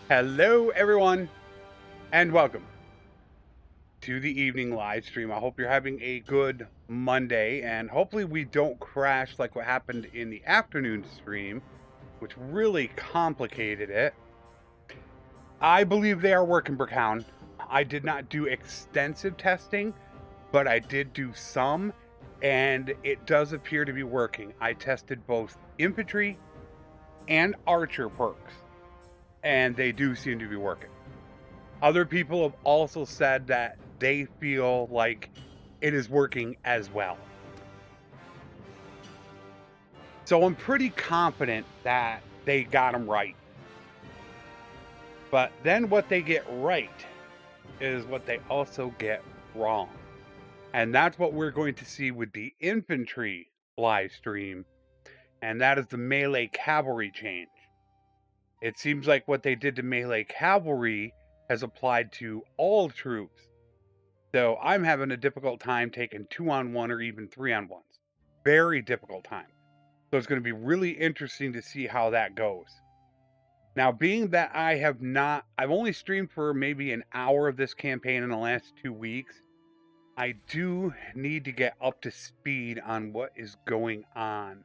Hello, everyone, and welcome to the evening live stream. I hope you're having a good Monday, and hopefully, we don't crash like what happened in the afternoon stream, which really complicated it. I believe they are working, Brookhound. I did not do extensive testing, but I did do some, and it does appear to be working. I tested both infantry and archer perks, and they do seem to be working. Other people have also said that they feel like it is working as well. So I'm pretty confident that they got them right. But then what they get right is what they also get wrong. And that's what we're going to see with the infantry live stream. And that is the melee cavalry change. It seems like what they did to melee cavalry has applied to all troops. So I'm having a difficult time taking 2-on-1 or even 3-on-1s. Very difficult time. So it's going to be really interesting to see how that goes. Now, being that I've only streamed for maybe an hour of this campaign in the last 2 weeks, I do need to get up to speed on what is going on.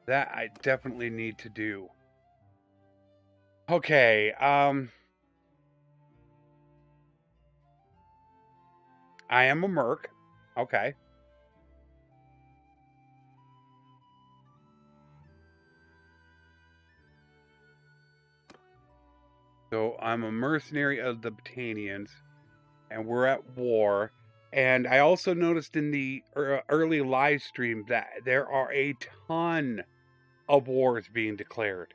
That I definitely need to do. Okay, I am a merc. Okay. So I'm a mercenary of the Botanians, and we're at war. And I also noticed in the early live stream that there are a ton of wars being declared.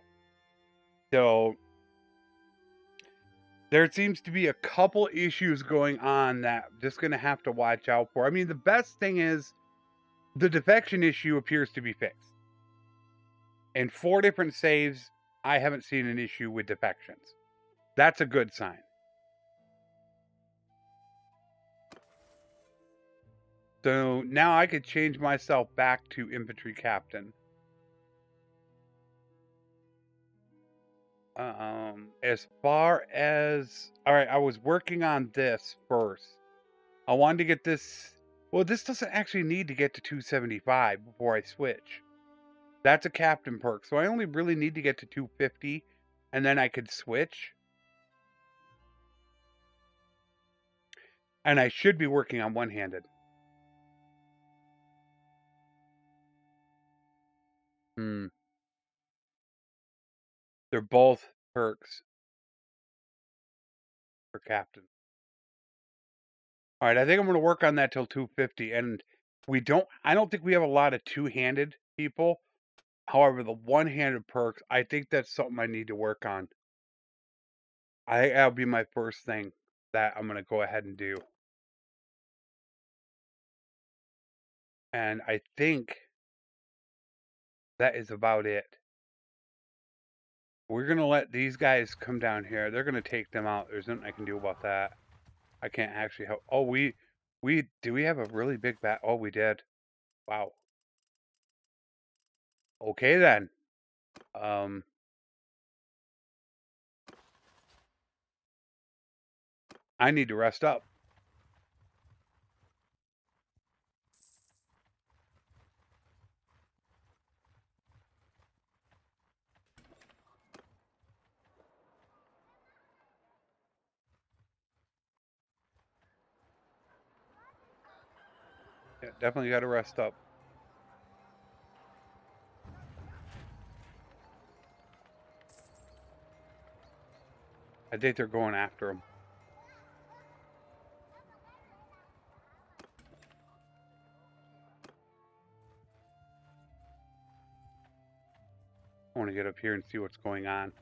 So there seems to be a couple issues going on that I'm just going to have to watch out for. I mean, the best thing is the defection issue appears to be fixed. In 4 different saves, I haven't seen an issue with defections. That's a good sign. So now I could change myself back to Infantry Captain. As far as... Alright, I was working on this first. I wanted to get this... Well, this doesn't actually need to get to 275 before I switch. That's a Captain perk, so I only really need to get to 250, and then I could switch. And I should be working on one-handed. They're both perks for Captain. Alright, I think I'm going to work on that till 250, and I don't think we have a lot of two-handed people. However, the one-handed perks, I think that's something I need to work on. I think that'll be my first thing that I'm going to go ahead and do. And I think that is about it. We're going to let these guys come down here. They're going to take them out. There's nothing I can do about that. I can't actually help. Oh, do we have a really big bat? Oh, we did. Wow. Okay, then. I need to rest up. Yeah, definitely got to rest up. I think they're going after him. I want to get up here and see what's going on.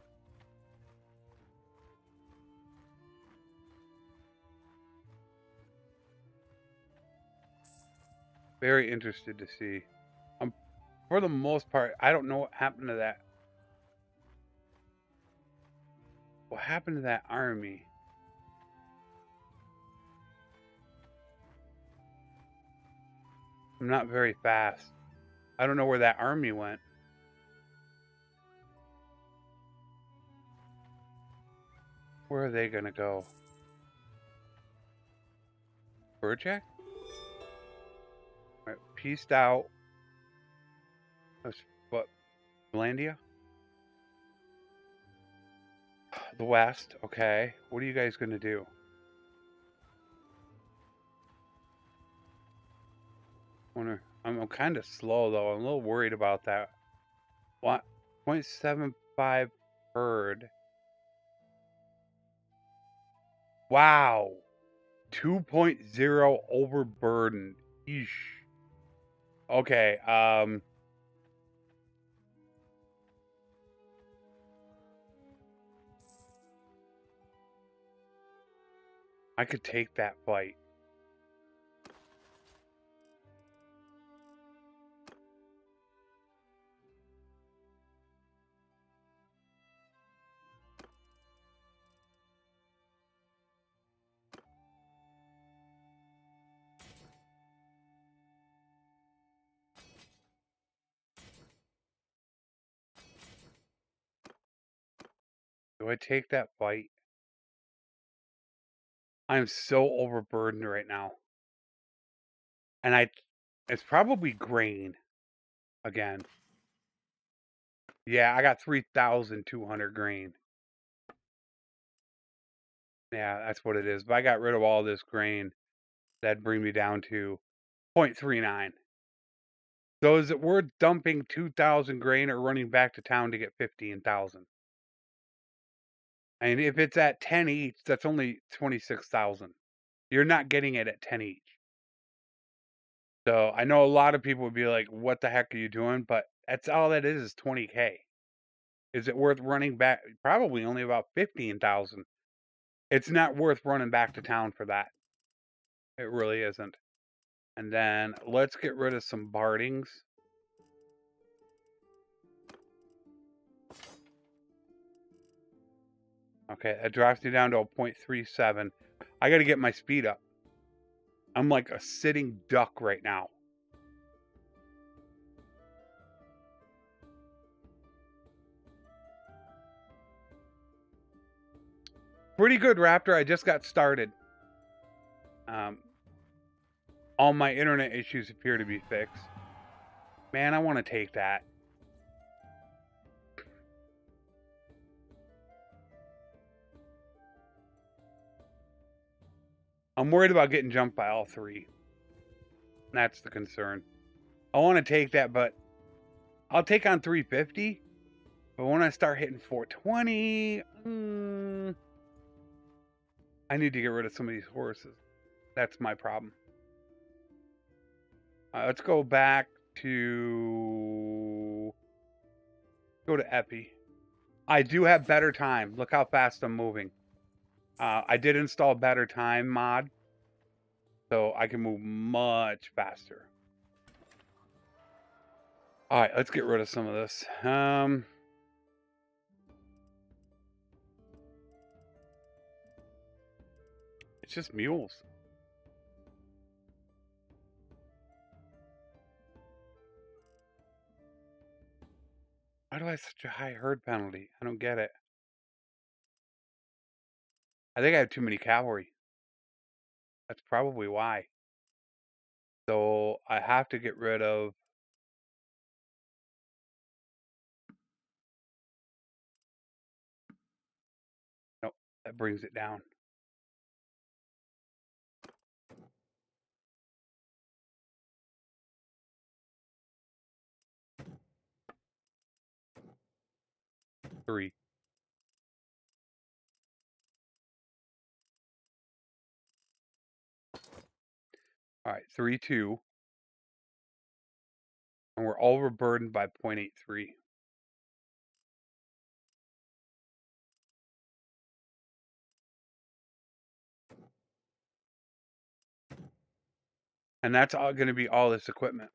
Very interested to see. For the most part, I don't know what happened to that. What happened to that army? I'm not very fast. I don't know where that army went. Where are they gonna go? Bird check? Alright, pieced out. That's what? Landia? The west, okay. What are you guys gonna do? I'm kind of slow though. I'm a little worried about that. What? 0.75 herd. Wow. 2.0 overburdened. Eesh. Okay, I could take that fight. Do I take that fight? I'm so overburdened right now. And it's probably grain again. Yeah, I got 3,200 grain. Yeah, that's what it is. If I got rid of all this grain, that'd bring me down to 0.39. So is it worth dumping 2,000 grain or running back to town to get 15,000? And if it's at 10 each, that's only 26,000. You're not getting it at 10 each. So I know a lot of people would be like, what the heck are you doing? But that's all that is 20K. Is it worth running back? Probably only about 15,000. It's not worth running back to town for that. It really isn't. And then let's get rid of some bardings. Okay, that drops me down to a 0.37. I got to get my speed up. I'm like a sitting duck right now. Pretty good, Raptor. I just got started. All my internet issues appear to be fixed. Man, I want to take that. I'm worried about getting jumped by all three. That's the concern. I want to take that, but I'll take on 350. But when I start hitting 420, I need to get rid of some of these horses. That's my problem. Let's go back to... Go to Epi. I do have better time. Look how fast I'm moving. I did install better time mod. So I can move much faster. Alright, let's get rid of some of this. It's just mules. Why do I have such a high herd penalty? I don't get it. I think I have too many cavalry. That's probably why. So I have to get rid of... Nope, that brings it down. Three. Alright, 3-2. And we're overburdened by 0.83. And that's all going to be all this equipment.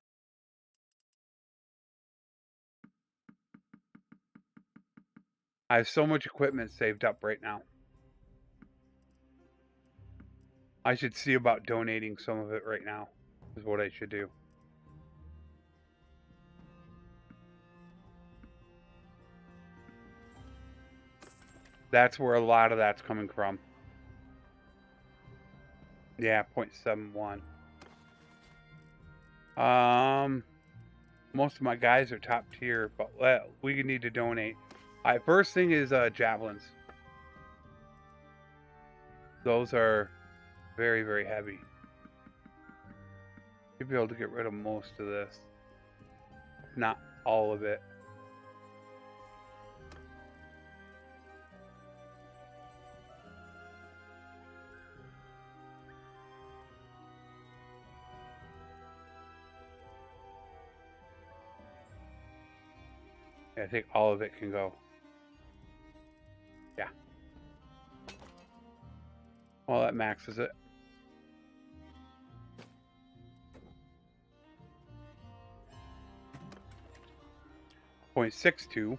I have so much equipment saved up right now. I should see about donating some of it right now, is what I should do. That's where a lot of that's coming from. Yeah, 0.71. Most of my guys are top tier, but we need to donate. All right, first thing is javelins. Those are very, very heavy. You'll be able to get rid of most of this. Not all of it. I think all of it can go. Yeah. Well, that maxes it. .62.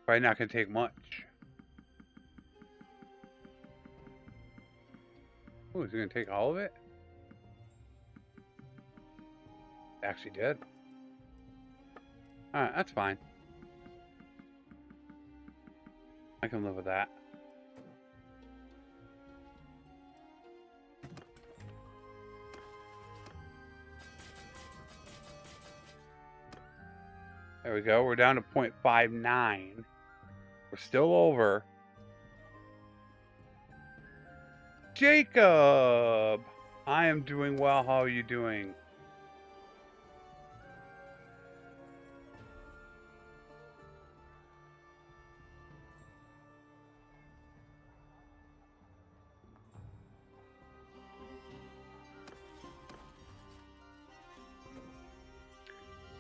Probably not going to take much. Oh, is he going to take all of it? Actually did. Alright, that's fine. I can live with that. There we go. We're down to 0.59. We're still over. Jacob! I am doing well. How are you doing?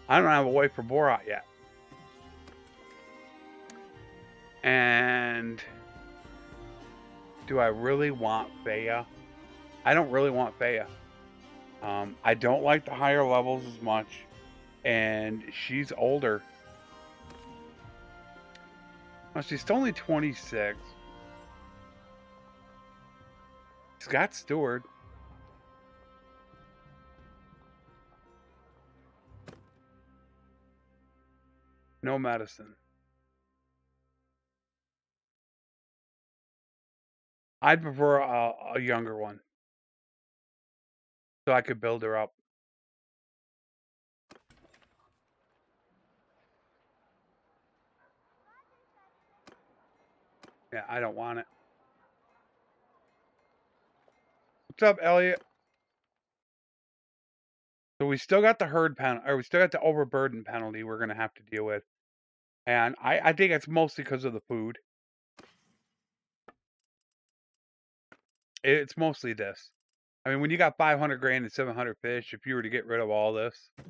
I don't have a wife for Borat yet. And do I really want Faya? I don't really want Faya. I don't like the higher levels as much. And she's older. Well, she's only 26. She's got Steward. No medicine. I'd prefer a younger one. So I could build her up. Yeah, I don't want it. What's up, Elliot? So we still got the herd penalty, or we still got the overburden penalty we're going to have to deal with. And I think it's mostly because of the food. It's mostly this. I mean, when you got 500 grand and 700 fish, if you were to get rid of all this, I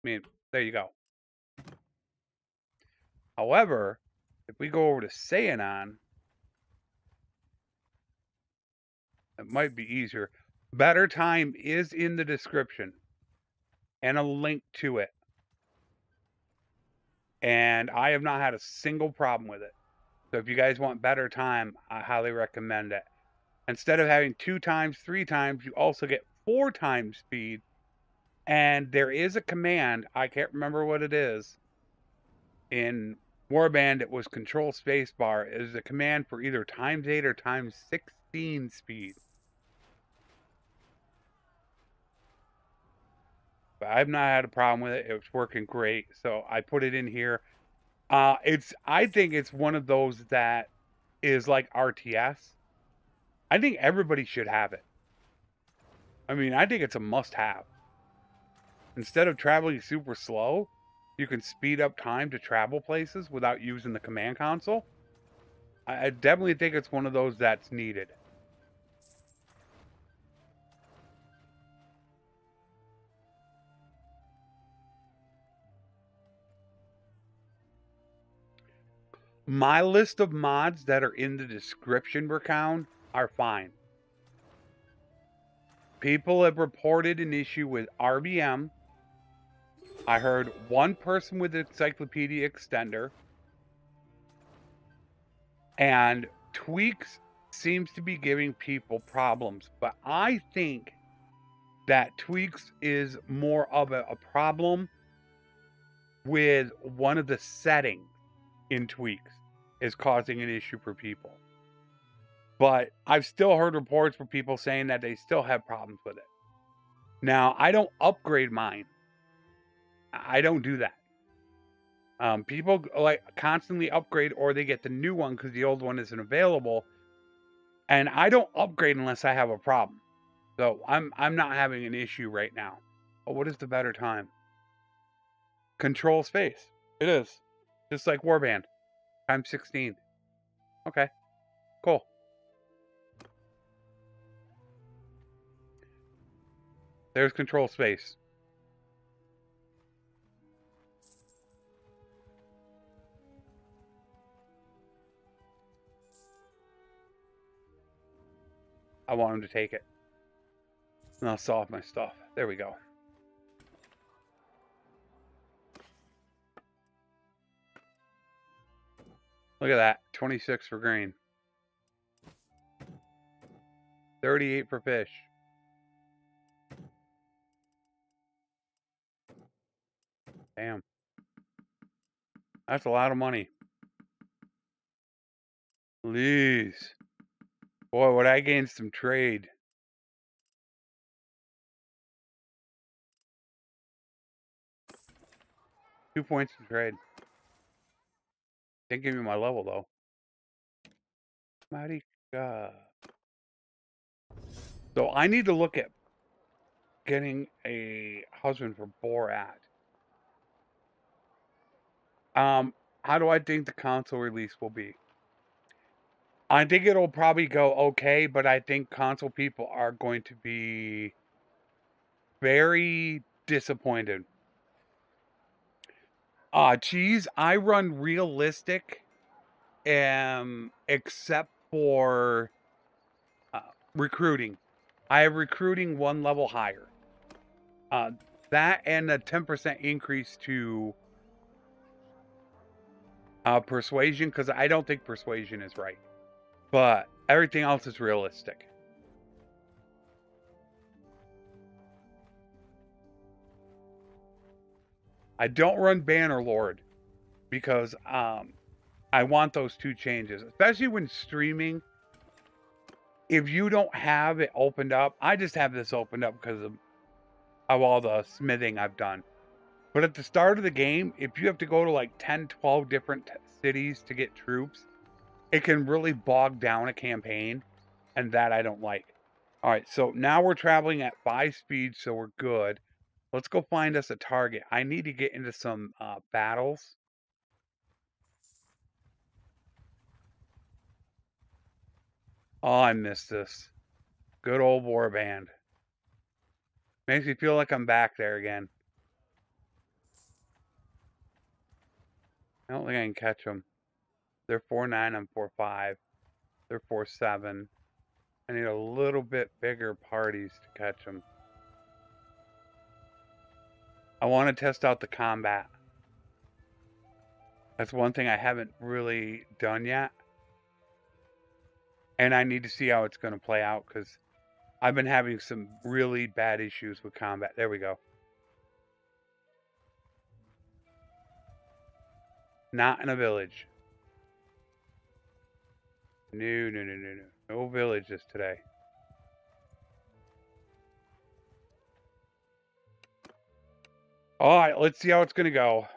mean, there you go. However, if we go over to Saiyanon, it might be easier. Better Time is in the description and a link to it. And I have not had a single problem with it. So if you guys want Better Time, I highly recommend it. Instead of having 2 times, 3 times, you also get 4 times speed. And there is a command, I can't remember what it is. In Warband, it was Control Spacebar. It is a command for either times 8 or times 16 speed. But I've not had a problem with it. It was working great. So I put it in here. I think it's one of those that is like RTS. I think everybody should have it. I mean, I think it's a must-have. Instead of traveling super slow, you can speed up time to travel places without using the command console. I definitely think it's one of those that's needed. My list of mods that are in the description, Rakown, are fine. People have reported an issue with RBM. I heard one person with Encyclopedia Extender. And tweaks seems to be giving people problems, but I think that tweaks is more of a problem with one of the settings in tweaks is causing an issue for people. But I've still heard reports from people saying that they still have problems with it. Now, I don't upgrade mine. I don't do that. People like constantly upgrade or they get the new one because the old one isn't available. And I don't upgrade unless I have a problem. So I'm not having an issue right now. Oh, what is the better time? Control space. It is. Just like Warband. Times 16. Okay. Cool. There's control space. I want him to take it. And I'll solve my stuff. There we go. Look at that. 26 for grain. 38 for fish. Damn. That's a lot of money. Please. Boy, would I gain some trade. Two points in trade. Didn't give me my level, though. Mighty God. So I need to look at getting a husband for Borat. How do I think the console release will be? I think it'll probably go okay, but I think console people are going to be very disappointed. Geez, I run realistic, except for recruiting. I have recruiting one level higher. That and a 10% increase to persuasion, because I don't think persuasion is right. But everything else is realistic. I don't run Bannerlord because I want those two changes, especially when streaming. If you don't have it opened up, I just have this opened up because of all the smithing I've done. But at the start of the game, if you have to go to like 10, 12 different cities to get troops, it can really bog down a campaign, and that I don't like. All right, so now we're traveling at 5 speed, so we're good. Let's go find us a target. I need to get into some battles. Oh, I missed this. Good old warband. Makes me feel like I'm back there again. I don't think I can catch them. They're 4-9, I'm 4-5. They're 4-7. I need a little bit bigger parties to catch them. I want to test out the combat. That's one thing I haven't really done yet. And I need to see how it's going to play out because I've been having some really bad issues with combat. There we go. Not in a village. No. No villages today. All right, let's see how it's going to go.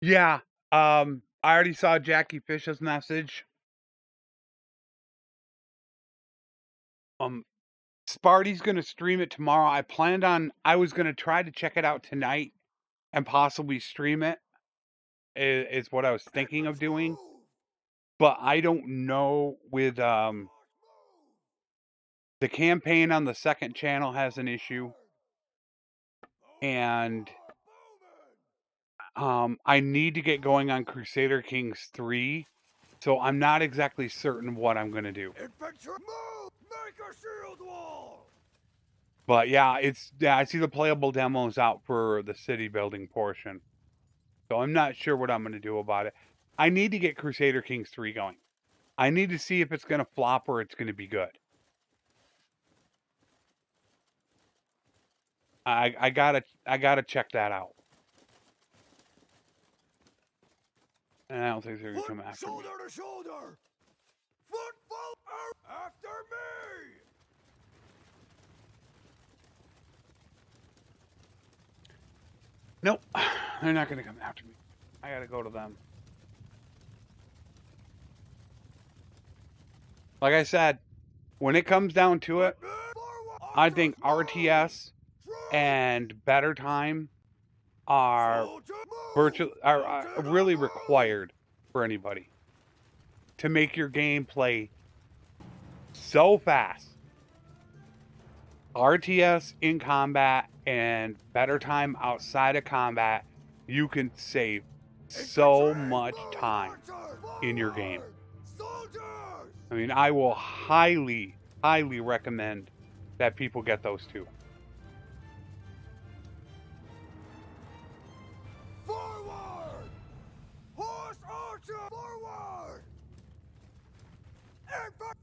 Yeah, I already saw Jackie Fish's message. Sparty's going to stream it tomorrow. I was going to try to check it out tonight and possibly stream it, is what I was thinking of doing. But I don't know with, the campaign on the second channel has an issue. And, I need to get going on Crusader Kings 3. So I'm not exactly certain what I'm going to do. Infantry, move! Make a shield wall! But yeah, I see the playable demos out for the city building portion. So I'm not sure what I'm going to do about it. I need to get Crusader Kings 3 going. I need to see if it's going to flop or it's going to be good. I gotta check that out. And I don't think they're gonna come after me. Shoulder to shoulder. Football after me. Nope, they're not gonna come after me. I gotta go to them. Like I said, when it comes down to it, I think RTS and Better Time are really required for anybody to make your gameplay so fast. RTS in combat and Better Time outside of combat, you can save so much time in your game. I mean, I will highly, highly recommend that people get those two. Forward! Horse archer forward!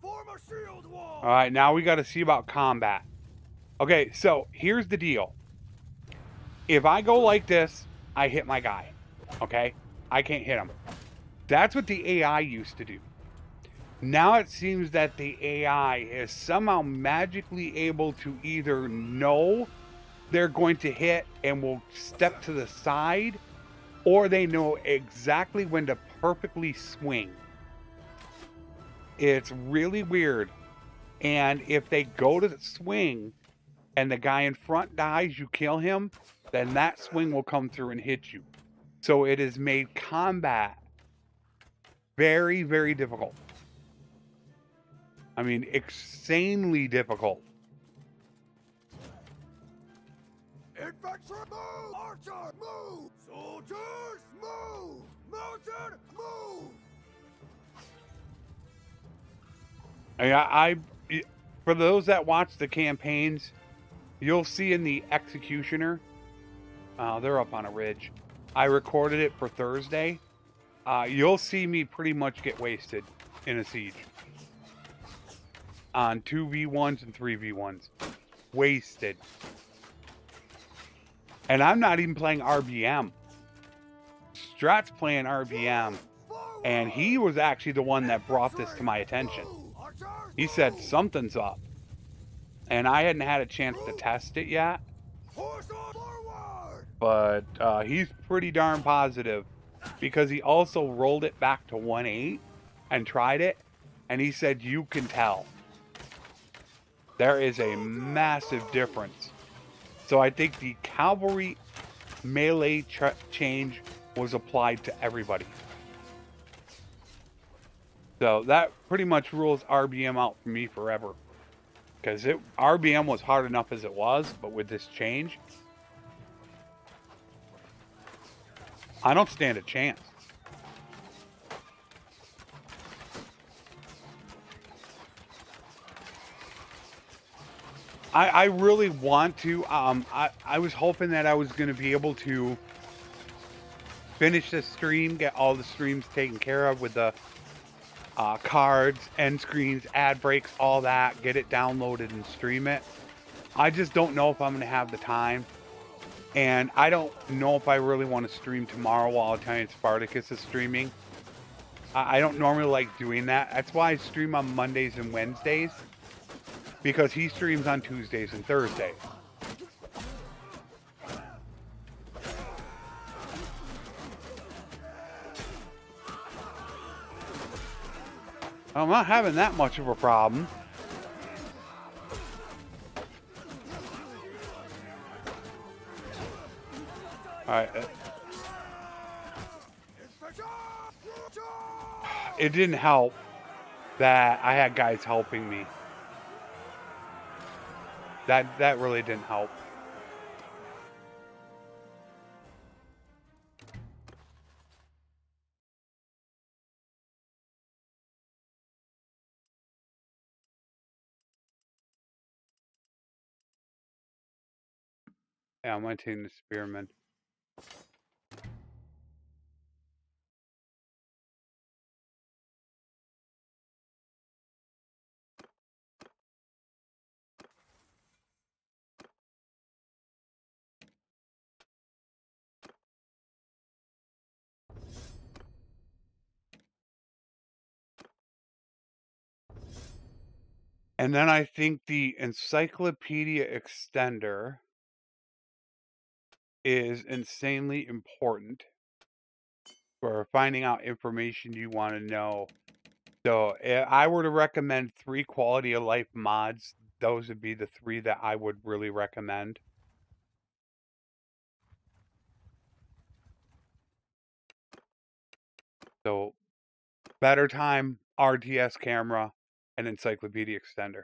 Form a shield wall! All right, now we got to see about combat. Okay, so here's the deal. If I go like this, I hit my guy. Okay? I can't hit him. That's what the AI used to do. Now it seems that the AI is somehow magically able to either know they're going to hit and will step to the side, or they know exactly when to perfectly swing. It's really weird. And if they go to swing and the guy in front dies, you kill him, then that swing will come through and hit you. So it has made combat very, very difficult. I mean, insanely difficult. Infantry move! Archer move! Soldiers move! Mounted move! I for those that watch the campaigns, you'll see in the Executioner, they're up on a ridge. I recorded it for Thursday. You'll see me pretty much get wasted in a siege. On 2v1s and 3v1s. Wasted. And I'm not even playing RBM. Strat's playing RBM. And he was actually the one that brought this to my attention. He said something's up. And I hadn't had a chance to test it yet. But he's pretty darn positive. Because he also rolled it back to 1.8 and tried it. And he said you can tell. There is a massive difference. So I think the cavalry melee change was applied to everybody. So that pretty much rules RBM out for me forever. Because RBM was hard enough as it was, but with this change, I don't stand a chance. I really want to. I was hoping that I was going to be able to finish this stream, get all the streams taken care of with the cards, end screens, ad breaks, all that, get it downloaded and stream it. I just don't know if I'm going to have the time. And I don't know if I really want to stream tomorrow while Italian Spartacus is streaming. I don't normally like doing that. That's why I stream on Mondays and Wednesdays. Because he streams on Tuesdays and Thursdays. I'm not having that much of a problem. Alright. It didn't help that I had guys helping me. That really didn't help. Yeah, I'm taking the spearman. And then I think the Encyclopedia Extender is insanely important for finding out information you want to know. So, if I were to recommend 3 quality of life mods, those would be the 3 that I would really recommend. So, Better Time, RTS Camera, and Encyclopedia Extender.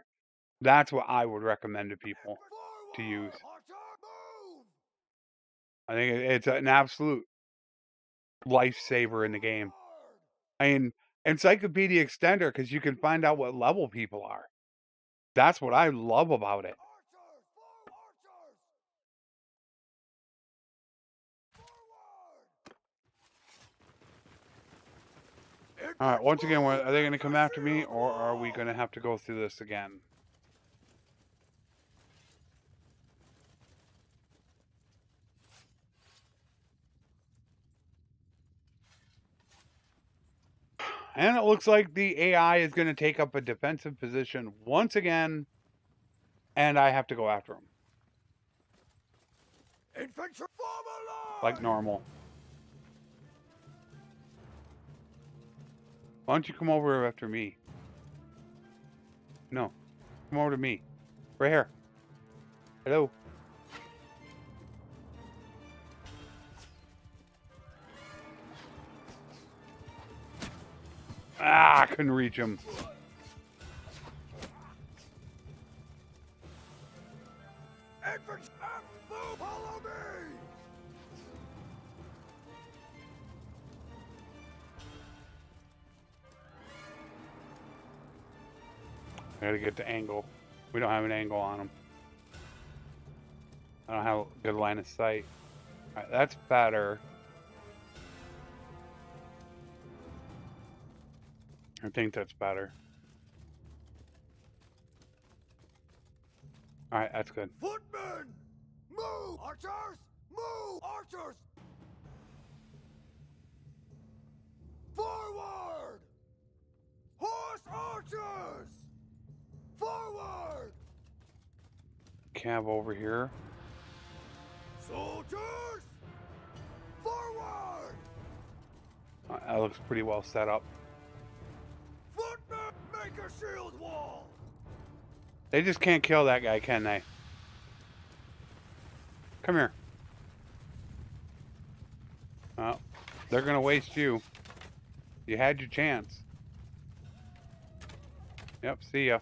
That's what I would recommend to people to use. I think it's an absolute lifesaver in the game. I mean, Encyclopedia Extender, because you can find out what level people are. That's what I love about it. All right, once again, are they going to come after me, or are we going to have to go through this again? And it looks like the AI is going to take up a defensive position once again, and I have to go after him. Infantry, Like normal. Why don't you come over after me? No. Come over to me. Right here. Hello. Ah, I couldn't reach him. Infantry, follow me! I gotta get the angle. We don't have an angle on him. I don't have a good line of sight. Alright, that's better. I think that's better. Alright, that's good. Footmen! Move! Archers! Move! Archers! Forward! Horse archers! Forward! Cav over here. Soldiers! Forward! That looks pretty well set up. Footmen! Make a shield wall! They just can't kill that guy, can they? Come here. Oh, they're gonna waste you. You had your chance. Yep, see ya.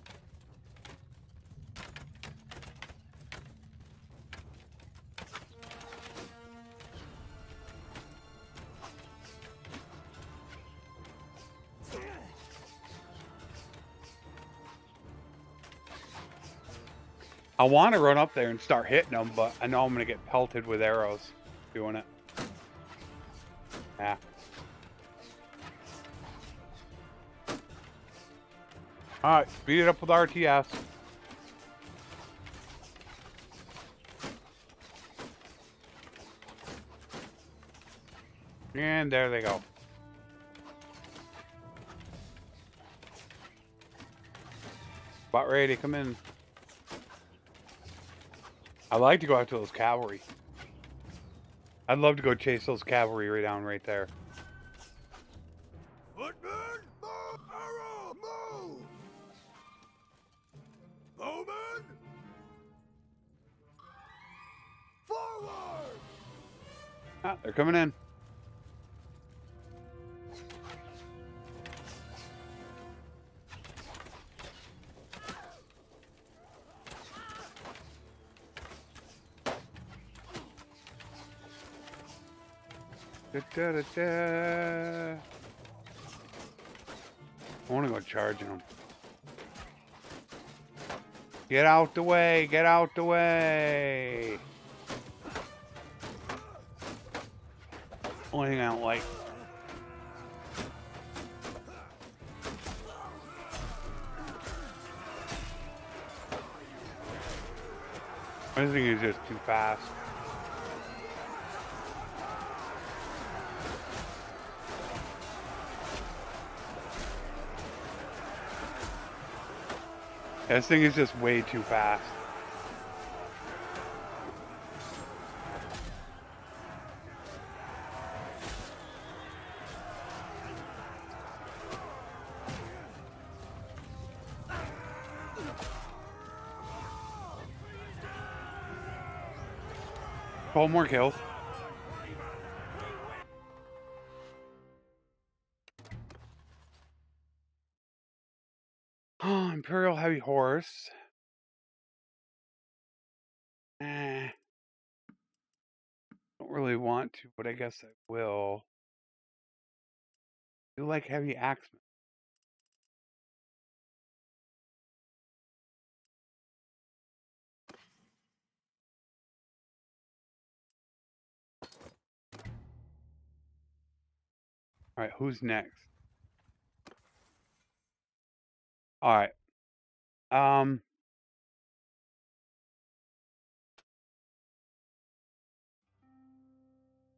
I want to run up there and start hitting them, but I know I'm going to get pelted with arrows doing it. Yeah. Alright, speed it up with RTS. And there they go. About ready to come in. I'd like to go after those cavalry. I'd love to go chase those cavalry right there. Footmen! Move! Arrow! Move! Bowmen! Forward! Ah, they're coming in. Da, da, da, da. I want to go charging them. Get out the way! Get out the way! Only thing I don't like. This thing is just too fast. This thing is just way too fast. Couple more kills. Oh, Imperial Heavy Horse. Don't really want to, but I guess I will. I do like Heavy Axemen. All right, who's next? All right.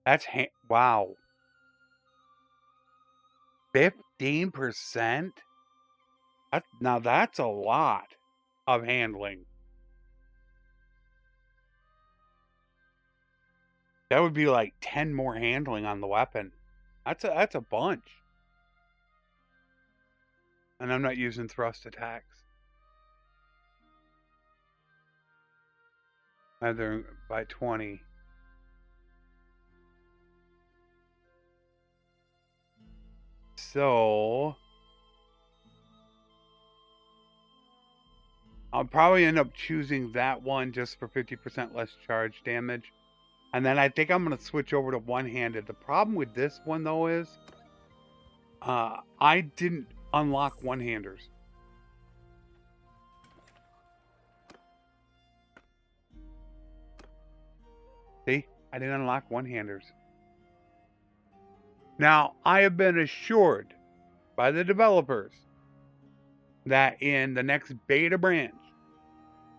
That's wow. 15%? Now that's a lot of handling. That would be like 10 more handling on the weapon. That's a bunch. And I'm not using thrust attacks. Either by 20. So I'll probably end up choosing that one just for 50% less charge damage. And then I think I'm going to switch over to one-handed. The problem with this one, though, is I didn't unlock one-handers. See? I didn't unlock one-handers. Now, I have been assured by the developers that in the next beta branch,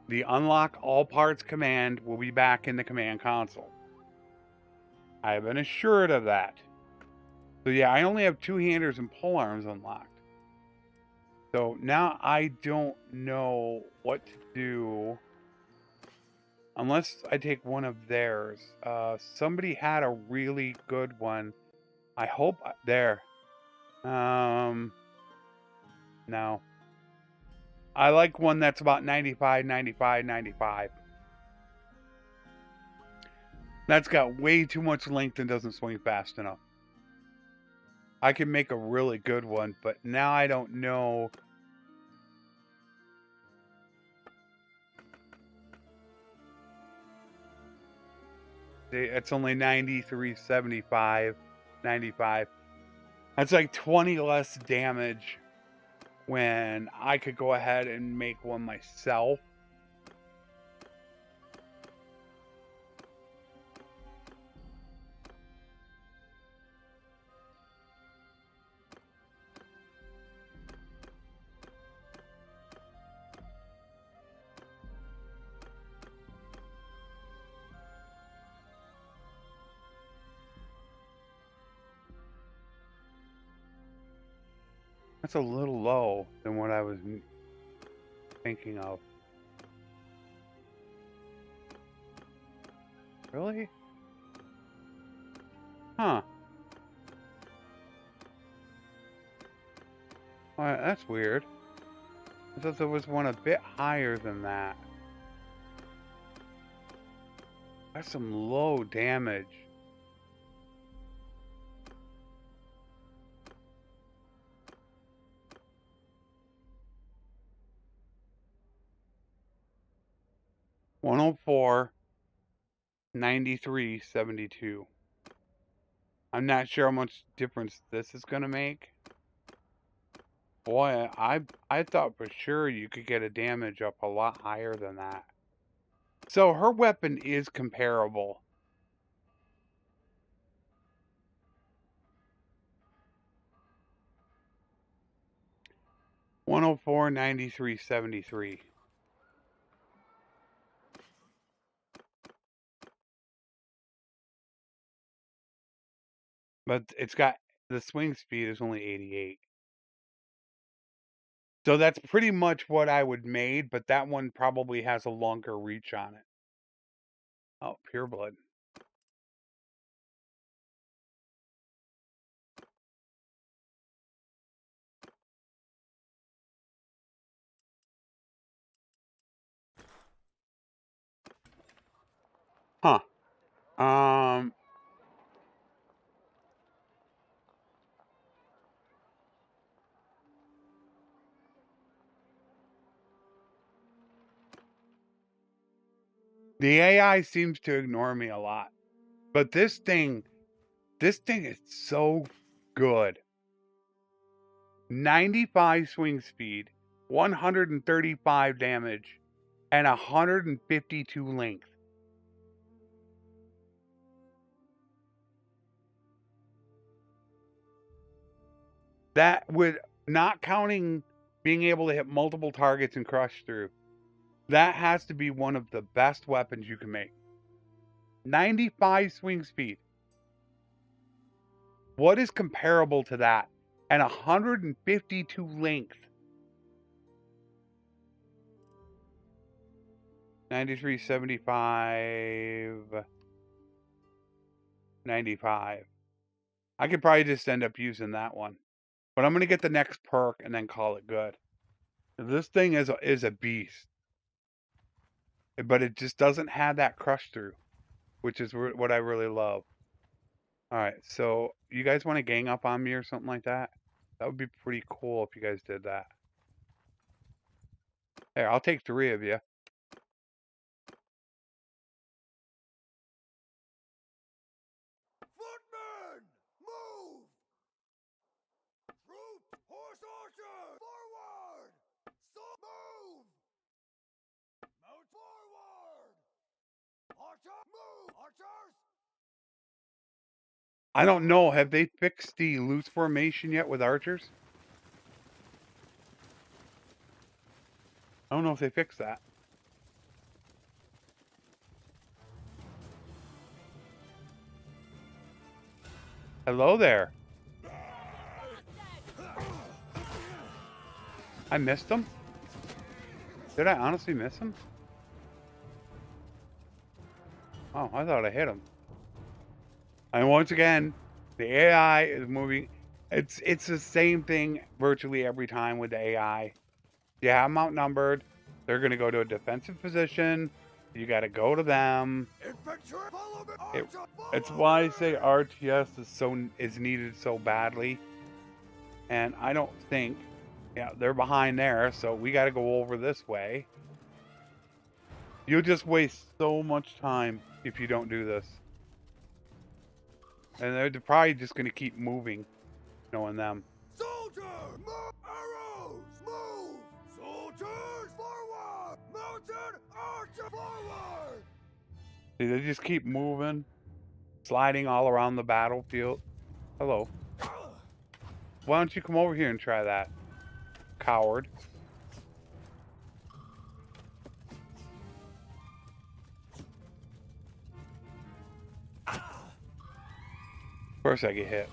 the unlock all parts command will be back in the command console. I have been assured of that. So yeah, I only have two-handers and polearms unlocked. So now I don't know what to do unless I take one of theirs. Somebody had a really good one. I hope there. No. I like one that's about 95, 95, 95. That's got way too much length and doesn't swing fast enough. I can make a really good one, but now I don't know. It's only 93, 75, 95. That's like 20 less damage when I could go ahead and make one myself. That's a little low than what I was thinking of. Really? Huh. Well, that's weird. I thought there was one a bit higher than that. That's some low damage. $104, $93, $72. I'm not sure how much difference this is going to make. Boy, I thought for sure you could get a damage up a lot higher than that. So her weapon is comparable. 104, 93, 73. But it's got the swing speed is only 88. So that's pretty much what I would made, but that one probably has a longer reach on it. Oh, pure blood. Huh. The AI seems to ignore me a lot. But this thing is so good. 95 swing speed, 135 damage, and 152 length. That would, not counting being able to hit multiple targets and crush through, that has to be one of the best weapons you can make. 95 swing speed. What is comparable to that? And 152 length. 93, 75, 95. I could probably just end up using that one. But I'm going to get the next perk and then call it good. This thing is a beast. But it just doesn't have that crush through, which is what I really love. Alright, so you guys want to gang up on me or something like that? That would be pretty cool if you guys did that. There, I'll take 3 of you. Footmen! Move! Troops! Horse archers! Forward! Move! Mount forward! Archer! Move! Archers! I don't know. Have they fixed the loose formation yet with archers? I don't know if they fixed that. Hello there. I missed him? Did I honestly miss him? Oh, I thought I hit him. And once again, the AI is moving. It's the same thing virtually every time with the AI. You have them outnumbered. They're going to go to a defensive position. You got to go to them. Infantry! Follow me! Archer! It's why I say RTS is needed so badly. And I don't think, yeah, they're behind there, so we got to go over this way. You'll just waste so much time if you don't do this. And they're probably just going to keep moving, knowing them. Soldier! Move! Arrows! Move! Soldiers! Forward! Mounted archer! Forward! See, they just keep moving, sliding all around the battlefield. Hello. Why don't you come over here and try that, coward? Of course I get hit.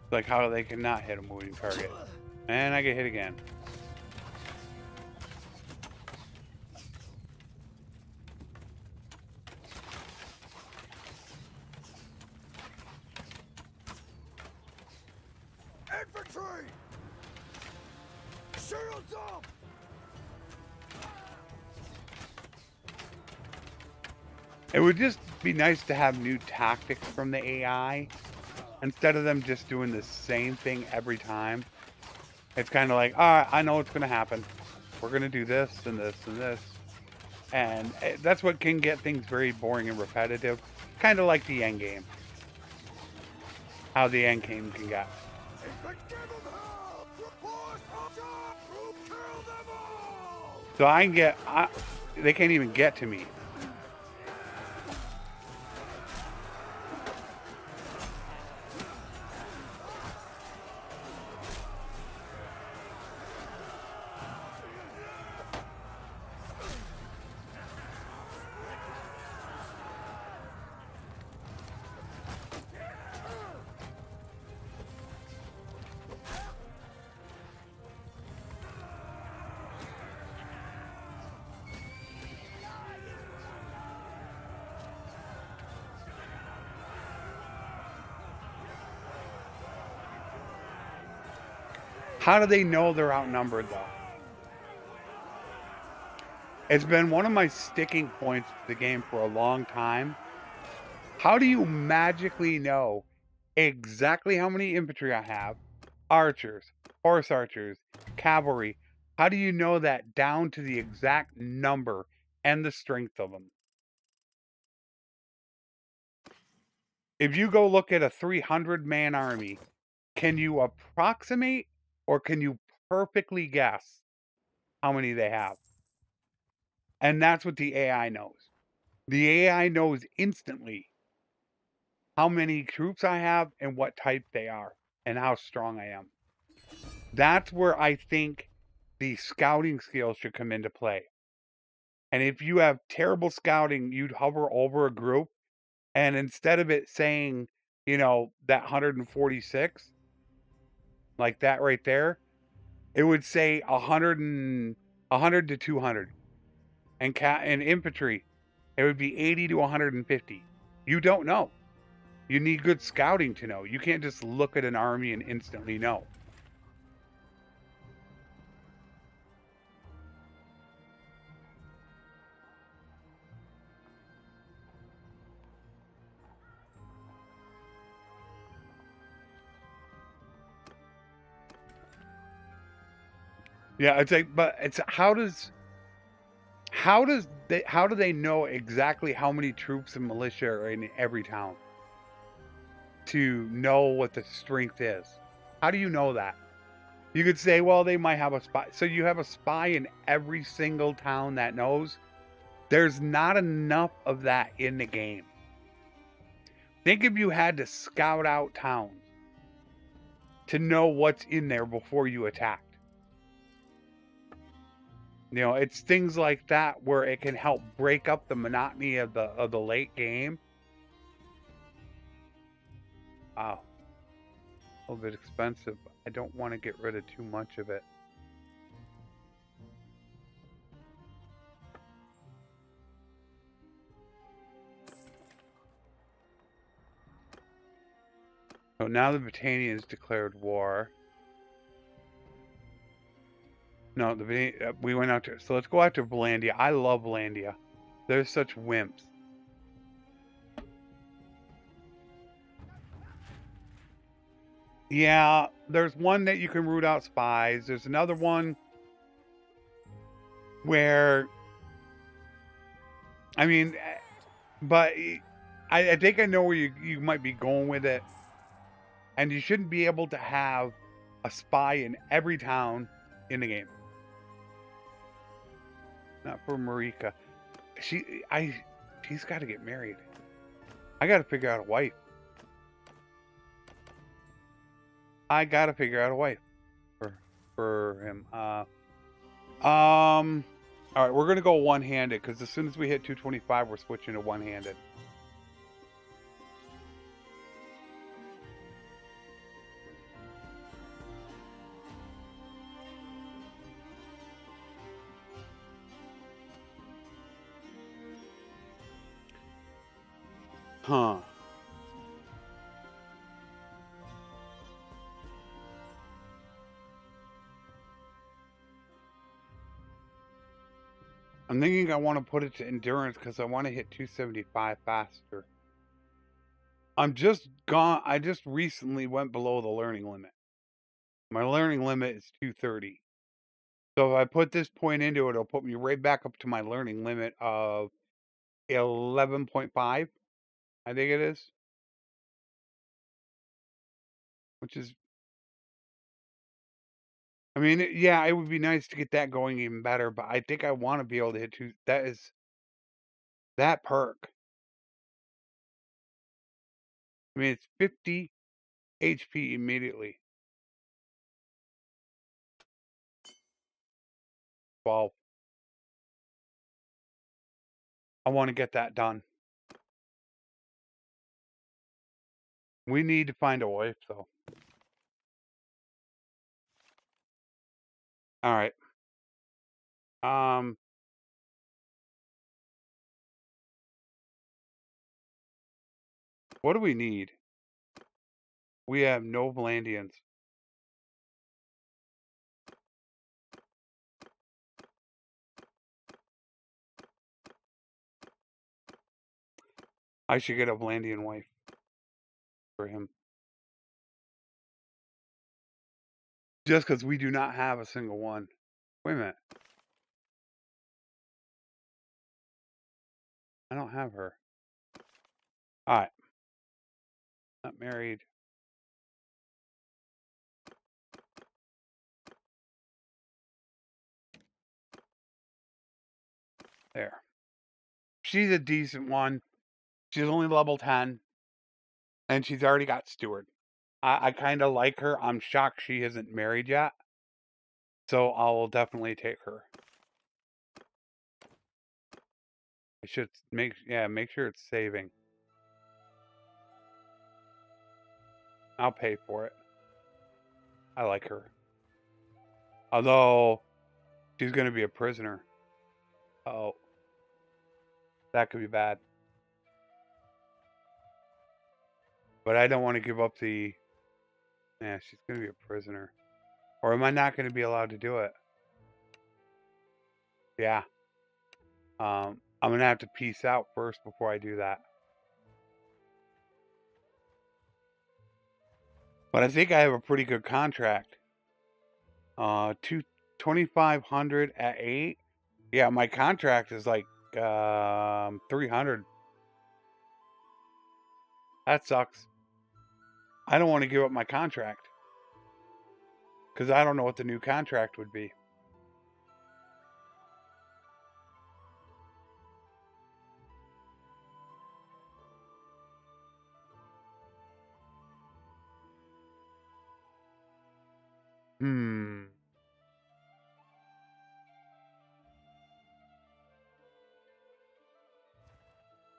Like how they cannot hit a moving target. And I get hit again. Infantry! Shields up! It would just be nice to have new tactics from the AI instead of them just doing the same thing every time. It's kind of like, all right, I know what's going to happen. We're going to do this and this and this. And that's what can get things very boring and repetitive. Kind of like the end game. How the end game can get. So I can get, they can't even get to me. How do they know they're outnumbered, though? It's been one of my sticking points to the game for a long time. How do you magically know exactly how many infantry I have, archers, horse archers, cavalry? How do you know that down to the exact number and the strength of them? If you go look at a 300-man army, can you approximate or can you perfectly guess how many they have? And that's what the AI knows. The AI knows instantly how many troops I have and what type they are and how strong I am. That's where I think the scouting skills should come into play. And if you have terrible scouting, you'd hover over a group and instead of it saying, that 146, like that right there, it would say 100 to 200. And infantry, it would be 80 to 150. You don't know. You need good scouting to know. You can't just look at an army and instantly know. Yeah, it's like, but it's how do they know exactly how many troops and militia are in every town to know what the strength is? How do you know that? You could say, well, they might have a spy. So you have a spy in every single town that knows. There's not enough of that in the game. Think if you had to scout out towns to know what's in there before you attacked. It's things like that where it can help break up the monotony of the late game. Wow, a little bit expensive. I don't want to get rid of too much of it. So now the Britannians declared war. No, we went out to. So let's go after Valandia. I love Valandia. They're such wimps. Yeah, there's one that you can root out spies. There's another one where, I mean, but I think I know where you might be going with it. And you shouldn't be able to have a spy in every town in the game. Not for Marika. She's got to get married. I got to figure out a wife. I got to figure out a wife for him. All right, we're gonna go one-handed because as soon as we hit 225, we're switching to one-handed. Huh. I'm thinking I want to put it to endurance because I want to hit 275 faster. I just recently went below the learning limit. My learning limit is 230. So if I put this point into it, it'll put me right back up to my learning limit of 11.5, I think it is. Which is, I mean, yeah, it would be nice to get that going even better, but I think I want to be able to hit two. That perk. I mean, it's 50 HP immediately. 12. I want to get that done. We need to find a wife, though. All right. What do we need? We have no Valandians. I should get a Vlandian wife for him. Just because we do not have a single one. Wait a minute. I don't have her. Alright. Not married. There. She's a decent one. She's only level 10. And she's already got steward. I kind of like her. I'm shocked she isn't married yet. So I'll definitely take her. I should make sure it's saving. I'll pay for it. I like her. Although she's going to be a prisoner. Oh. That could be bad. But I don't want to give up the... Yeah, she's going to be a prisoner. Or am I not going to be allowed to do it? Yeah. I'm going to have to peace out first before I do that. But I think I have a pretty good contract. 2,500 at 8. Yeah, my contract is like 300. That sucks. I don't want to give up my contract. Because I don't know what the new contract would be.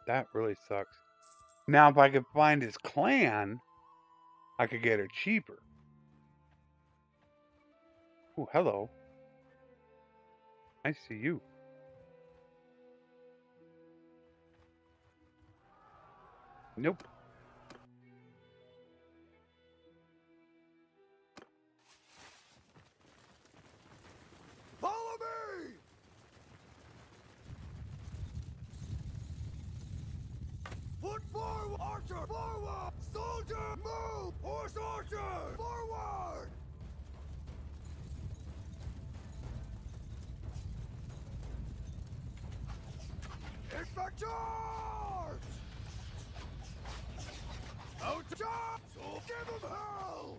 That really sucks. Now, if I could find his clan, I could get her cheaper. Oh, hello. I see you. Nope. Follow me! Foot forward! Archer, forward! Soldier, move! Horse archer, forward! Infantry! Out to charge! So give him hell!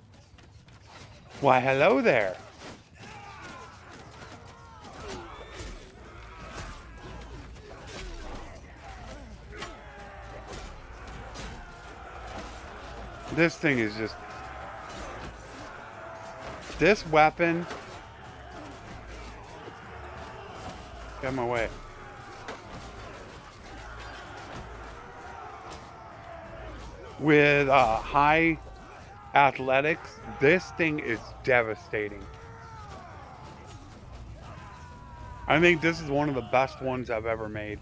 Why, hello there. This thing is just... This weapon... Get out of my way. With high athletics, this thing is devastating. I think this is one of the best ones I've ever made.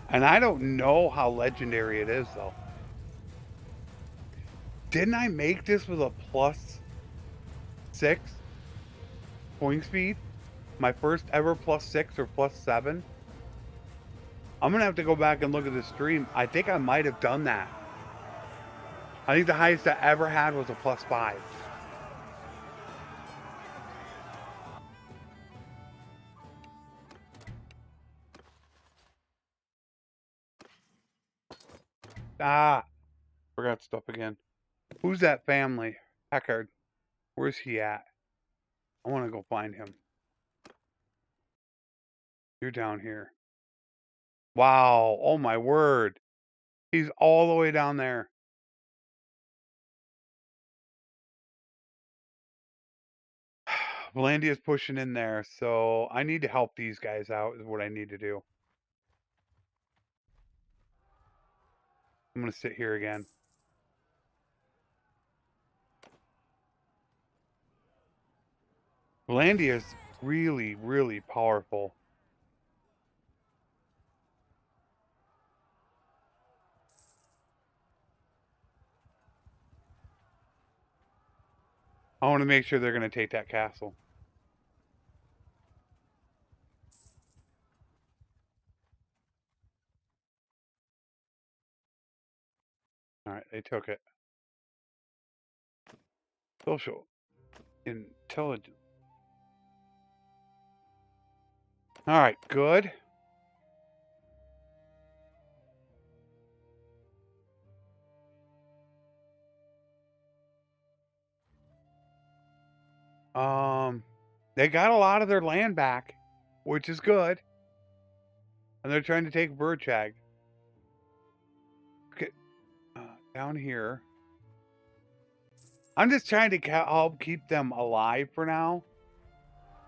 And I don't know how legendary it is, though. Didn't I make this with a +6 point speed? My first ever +6 or +7? I'm going to have to go back and look at the stream. I think I might have done that. I think the highest I ever had was a +5. Ah, forgot stuff again. Who's that family? Packard. Where's he at? I want to go find him. You're down here. Wow. Oh my word. He's all the way down there. Valandia's pushing in there, so I need to help these guys out is what I need to do. I'm going to sit here again. Valandia's really, really powerful. I want to make sure they're going to take that castle. Alright, they took it. Social intelligence. Alright, good. They got a lot of their land back, which is good. And they're trying to take Birdshag. Okay, down here. I'm just trying to help keep them alive for now.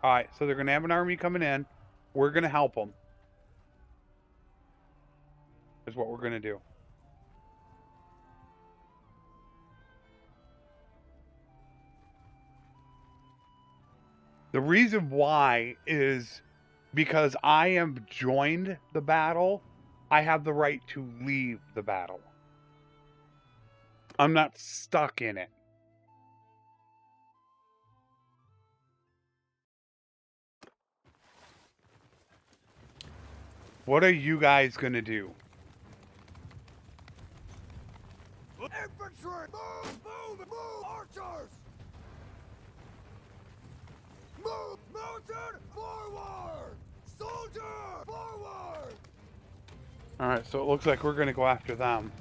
Alright, so they're going to have an army coming in. We're going to help them. Is what we're going to do. The reason why is because I am joined the battle, I have the right to leave the battle. I'm not stuck in it. What are you guys going to do? Infantry! Move! Move! Move! Archers! Move! Mounted! Forward! Soldier! Forward! Alright, so it looks like we're going to go after them.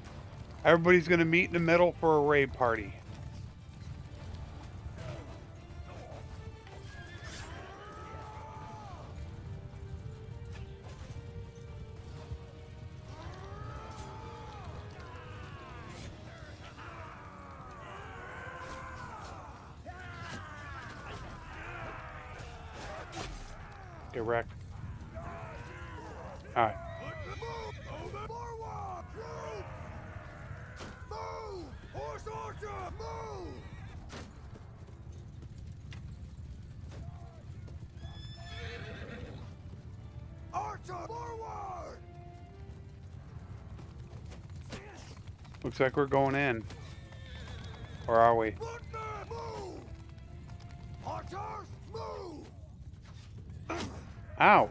Everybody's going to meet in the middle for a raid party. Get wrecked. Alright. Move! Forward! Move! Move! Horse archer! Move! Archer! Forward! Looks like we're going in. Or are we? Footmen! Move! Archers! Move! Ouch.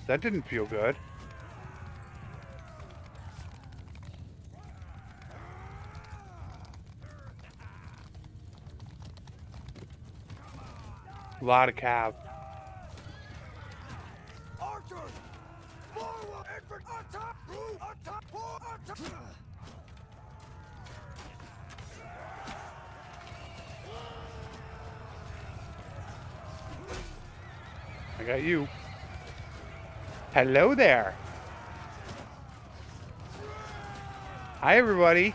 That didn't feel good. A lot of cav. Archers! Forward! Infantry! Attack! Move! Attack! Forward! Attack! I got you. Hello there. Hi, everybody.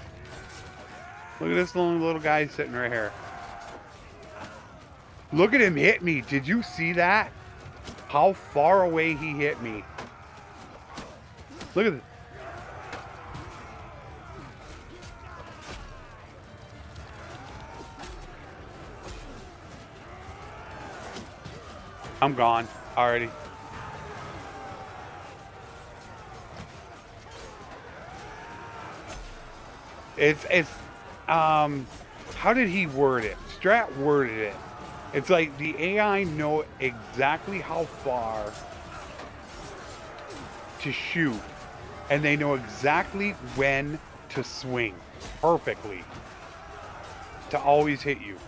Look at this lonely little guy sitting right here. Look at him hit me. Did you see that? How far away he hit me. Look at this. I'm gone already. It's how did he word it? Strat worded it. It's like the AI know exactly how far to shoot, and they know exactly when to swing perfectly to always hit you.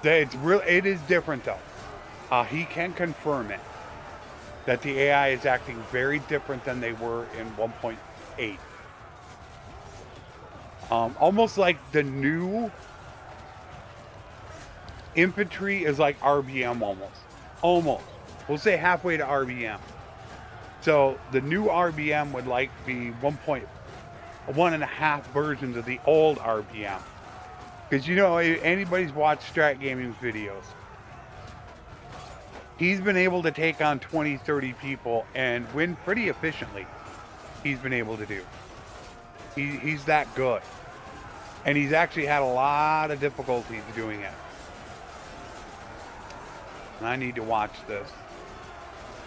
It is different though. He can confirm it that the AI is acting very different than they were in 1.8. Almost like the new infantry is like RBM almost. We'll say halfway to RBM. So the new RBM would like be 1.5 versions of the old RBM. Because you know, anybody's watched Strat Gaming's videos. He's been able to take on 20, 30 people and win pretty efficiently. He's been able to do. He's that good. And he's actually had a lot of difficulties doing it. And I need to watch this.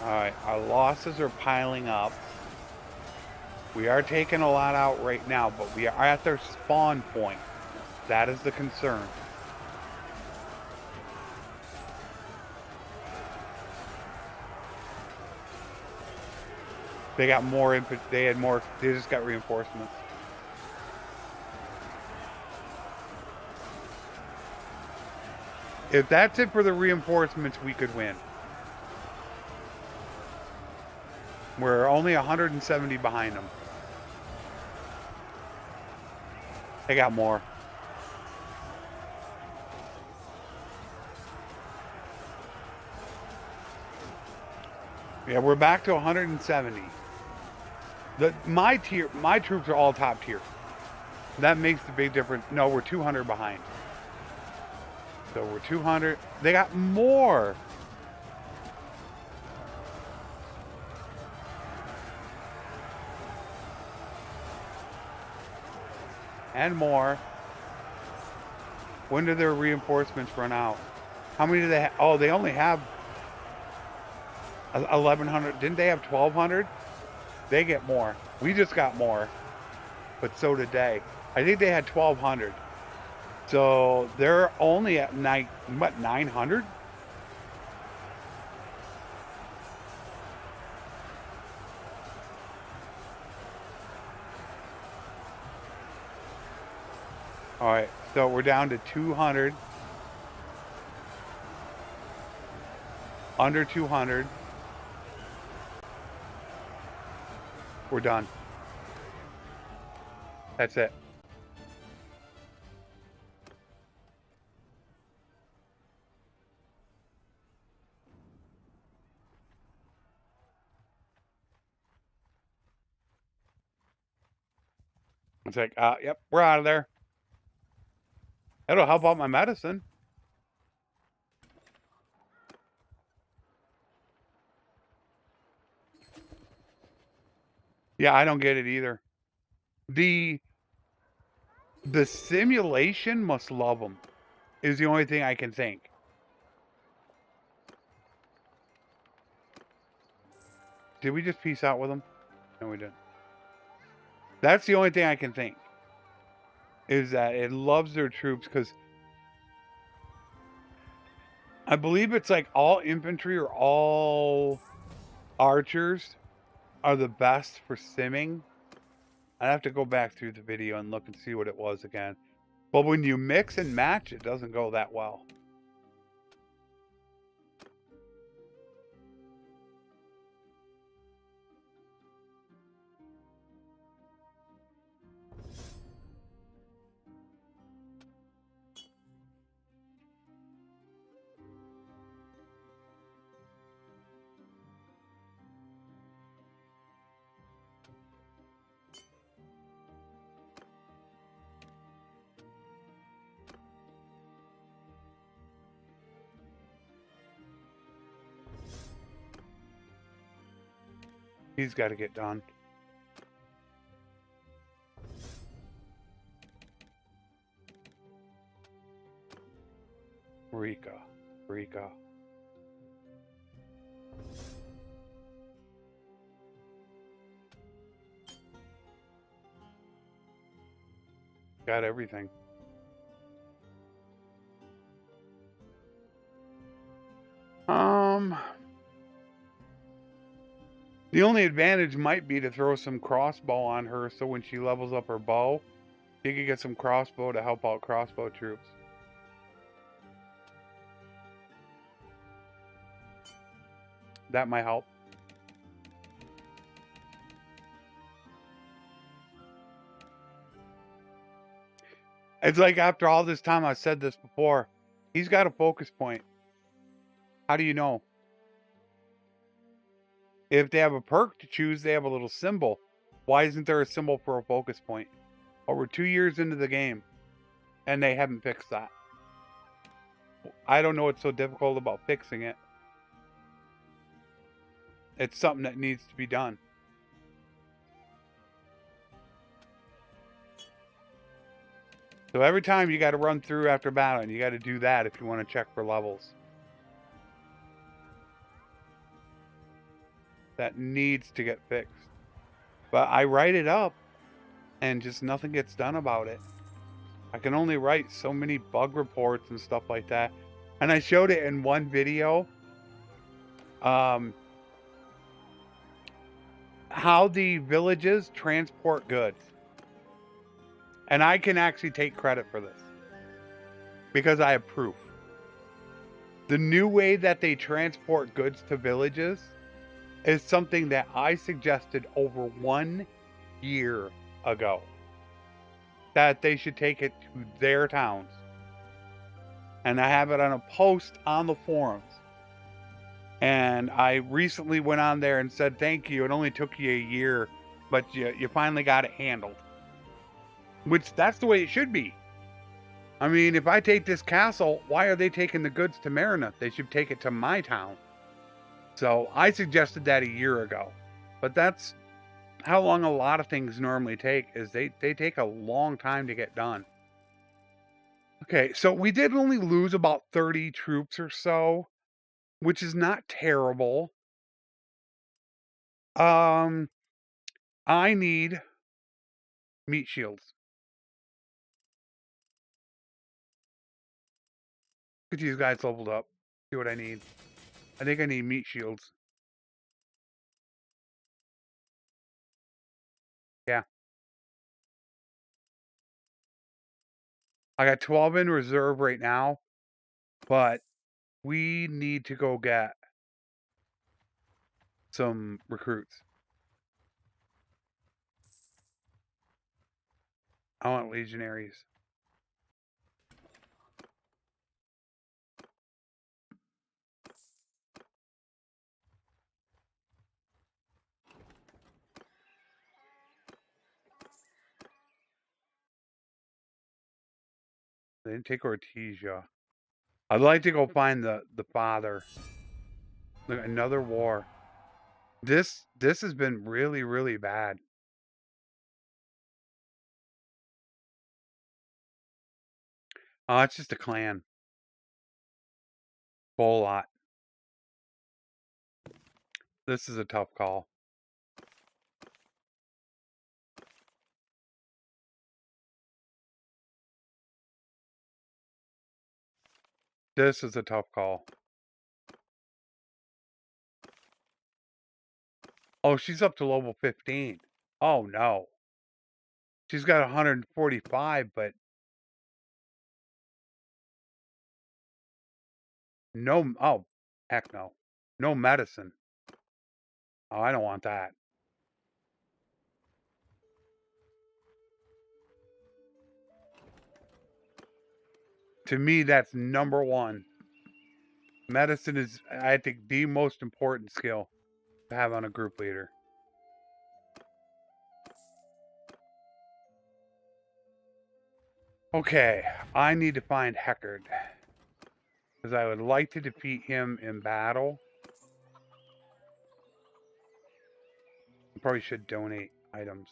Alright, our losses are piling up. We are taking a lot out right now, but we are at their spawn point. That is the concern. They got more input. They had more. They just got reinforcements. If that's it for the reinforcements, we could win. We're only 170 behind them. They got more. Yeah, we're back to 170. My troops are all top tier. That makes the big difference. No, we're 200 behind. So we're 200. They got more. And more. When do their reinforcements run out? How many do they have? Oh, they only have 1,100. Didn't they have 1,200? They get more. We just got more. But so did they. I think they had 1,200. So they're only at 900? All right, so we're down to 200. Under 200. We're done. That's it. It's like, yep, we're out of there. That'll help out my medicine. Yeah, I don't get it either. The simulation must love them, is the only thing I can think. Did we just peace out with them? No, we didn't. That's the only thing I can think. Is that it loves their troops because I believe it's like all infantry or all archers are the best for simming. I'd have to go back through the video and look and see what it was again. But when you mix and match, it doesn't go that well. He's got to get done. Rika. Got everything. The only advantage might be to throw some crossbow on her so when she levels up her bow, she could get some crossbow to help out crossbow troops. That might help. It's like after all this time, I've said this before, he's got a focus point. How do you know? If they have a perk to choose, they have a little symbol. Why isn't there a symbol for a focus point? Over 2 years into the game, and they haven't fixed that. I don't know what's so difficult about fixing it. It's something that needs to be done. So every time you got to run through after battle, and you got to do that if you want to check for levels. That needs to get fixed. But I write it up and just nothing gets done about it. I can only write so many bug reports and stuff like that. And I showed it in one video. how the villages transport goods. And I can actually take credit for this because I have proof. The new way that they transport goods to villages is something that I suggested over 1 year ago. That they should take it to their towns. And I have it on a post on the forums. And I recently went on there and said, thank you. It only took you a year, but you finally got it handled. Which, that's the way it should be. I mean, if I take this castle, why are they taking the goods to Marina? They should take it to my town. So I suggested that a year ago. But that's how long a lot of things normally take, is they take a long time to get done. Okay, so we did only lose about 30 troops or so, which is not terrible. I need meat shields. Get these guys leveled up. See what I need. I think I need meat shields. Yeah. I got 12 in reserve right now, but we need to go get some recruits. I want legionaries. They didn't take Ortesia. I'd like to go find the father. Look, another war. This has been really, really bad. Oh, it's just a clan. Whole lot. This is a tough call. This is a tough call. Oh, she's up to level 15. Oh, no. She's got 145, but no. Oh, heck no. No medicine. Oh, I don't want that. To me, that's number one. Medicine is, I think, the most important skill to have on a group leader. Okay, I need to find Heckard. Because I would like to defeat him in battle. I probably should donate items.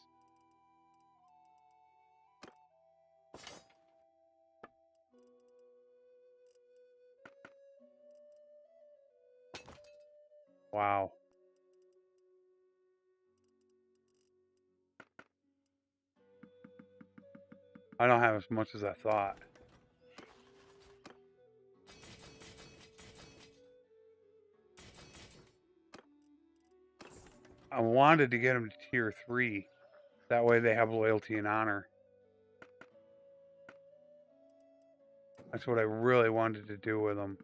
Wow. I don't have as much as I thought. I wanted to get them to tier 3. That way they have loyalty and honor. That's what I really wanted to do with them.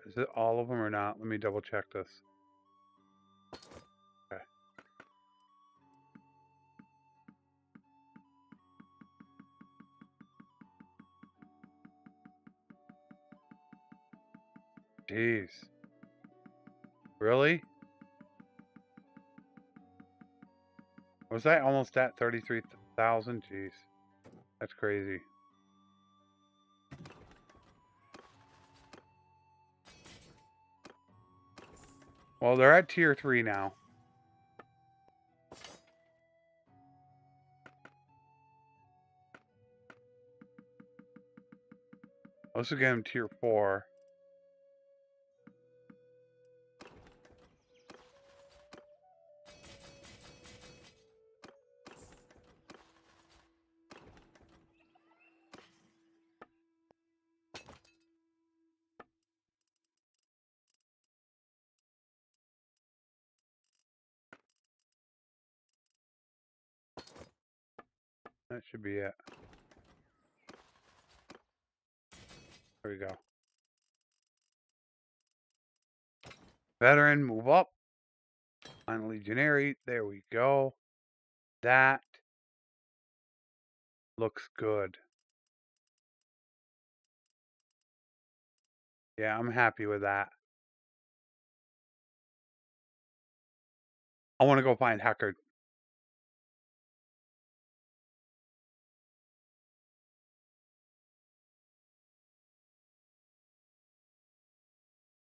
Is it all of them or not? Let me double check this. Okay. Jeez. Really? Was that almost at 33,000? Jeez. That's crazy. Well, they're at tier 3 now. Let's get them tier 4. That should be it. There we go. Veteran, move up. On Legionary, there we go. That looks good. Yeah, I'm happy with that. I want to go find Heckard.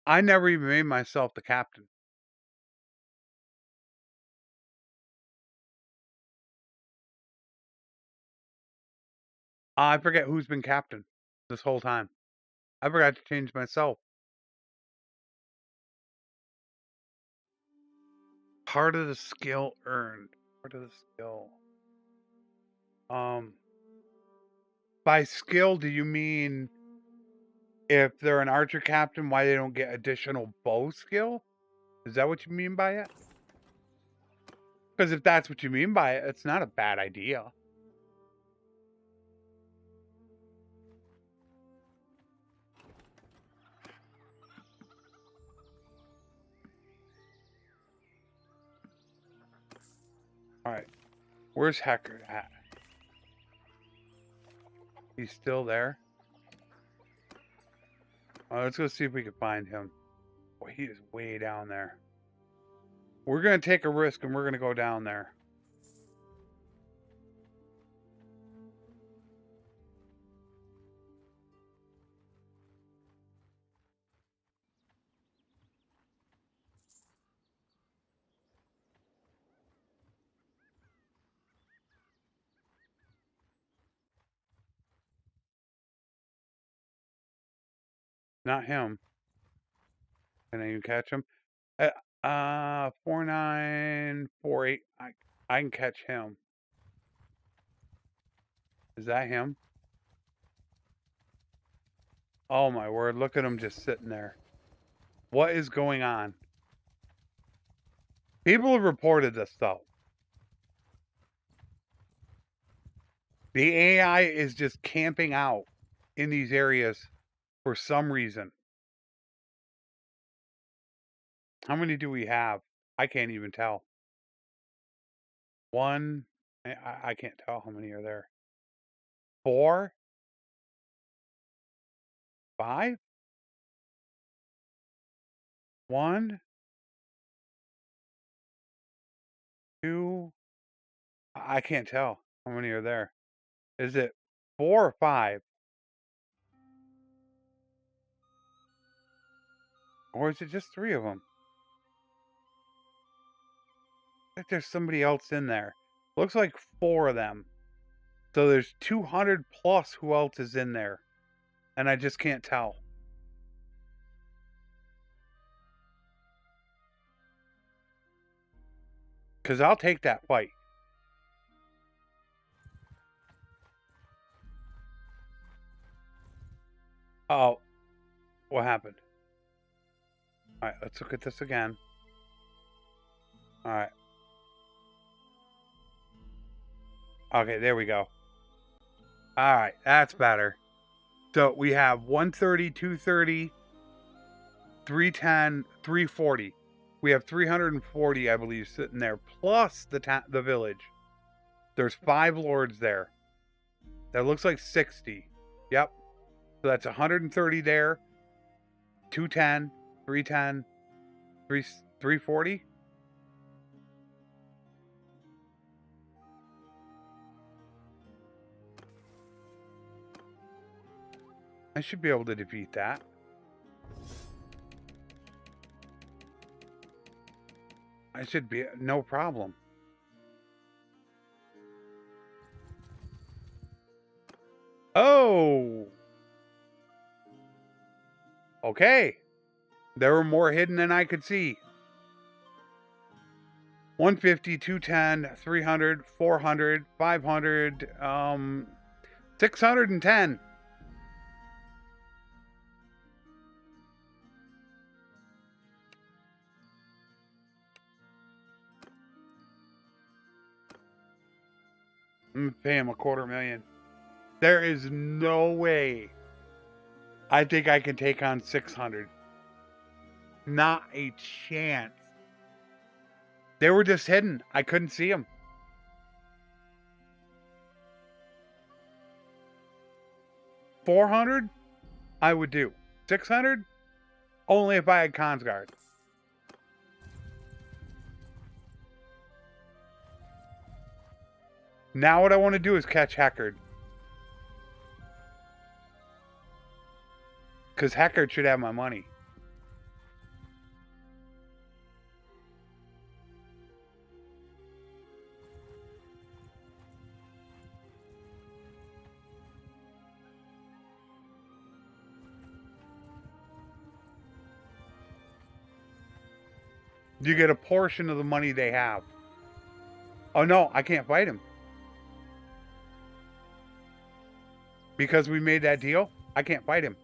I never even made myself the captain. I forget who's been captain this whole time. I forgot to change myself. Part of the skill earned. Part of the skill. By skill, do you mean if they're an archer captain, why they don't get additional bow skill? Is that what you mean by it? Because if that's what you mean by it, it's not a bad idea. All right. Where's Heckard at? He's still there? Let's go see if we can find him. Boy, he is way down there. We're going to take a risk and we're going to go down there. Not him. Can I even catch him? 4948. I can catch him. Is that him? Oh my word, look at him just sitting there. What is going on? People have reported this though. The AI is just camping out in these areas for some reason. How many do we have? I can't even tell. One. I can't tell how many are there. 4? 5? 1? 2? I can't tell how many are there. Is it 4 or 5? Or is it just 3 of them? I think there's somebody else in there. Looks like 4 of them. So there's 200 plus who else is in there. And I just can't tell. Because I'll take that fight. Oh, what happened? All right, let's look at this again. All right. Okay, there we go. All right, that's better. So we have 130, 230, 310, 340. We have 340, I believe, sitting there, plus the village. There's 5 lords there. That looks like 60. Yep. So that's 130 there. 210, 310, 340. I should be able to defeat that. I should be no problem. Oh. Okay. There were more hidden than I could see. 150, 210, 300, 400, 500, 610. I'm gonna pay him $250,000. There is no way I think I can take on 600. Not a chance. They were just hidden. I couldn't see them. 400, I would do. 600, only if I had Consguard. Now what I want to do is catch Heckard. Because Heckard should have my money. You get a portion of the money they have. Oh no, I can't fight him. Because we made that deal, I can't fight him.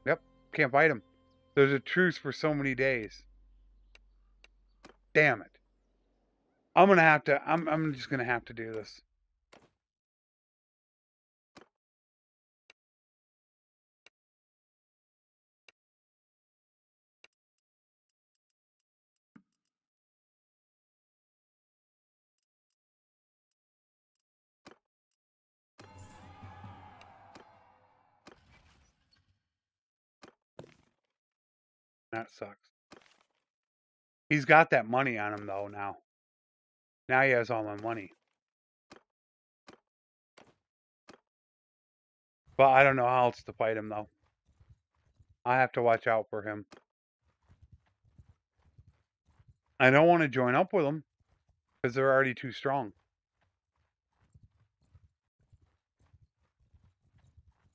Yep, can't fight him. There's a truce for so many days. Damn it. I'm gonna have to, I'm just gonna have to do this. That sucks. He's got that money on him though now. Now he has all my money. But I don't know how else to fight him though. I have to watch out for him. I don't want to join up with them because they're already too strong.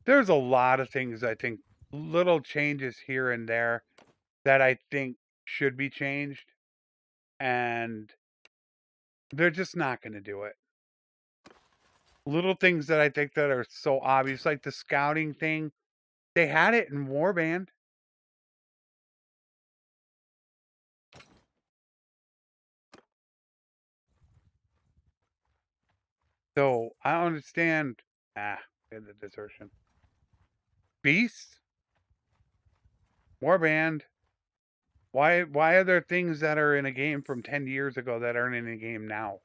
There's a lot of things I think, little changes here and there that I think should be changed. And they're just not going to do it. Little things that I think that are so obvious, like the scouting thing. They had it in Warband. So I don't understand. The desertion. Beasts? Warband. Why are there things that are in a game from 10 years ago that aren't in a game now?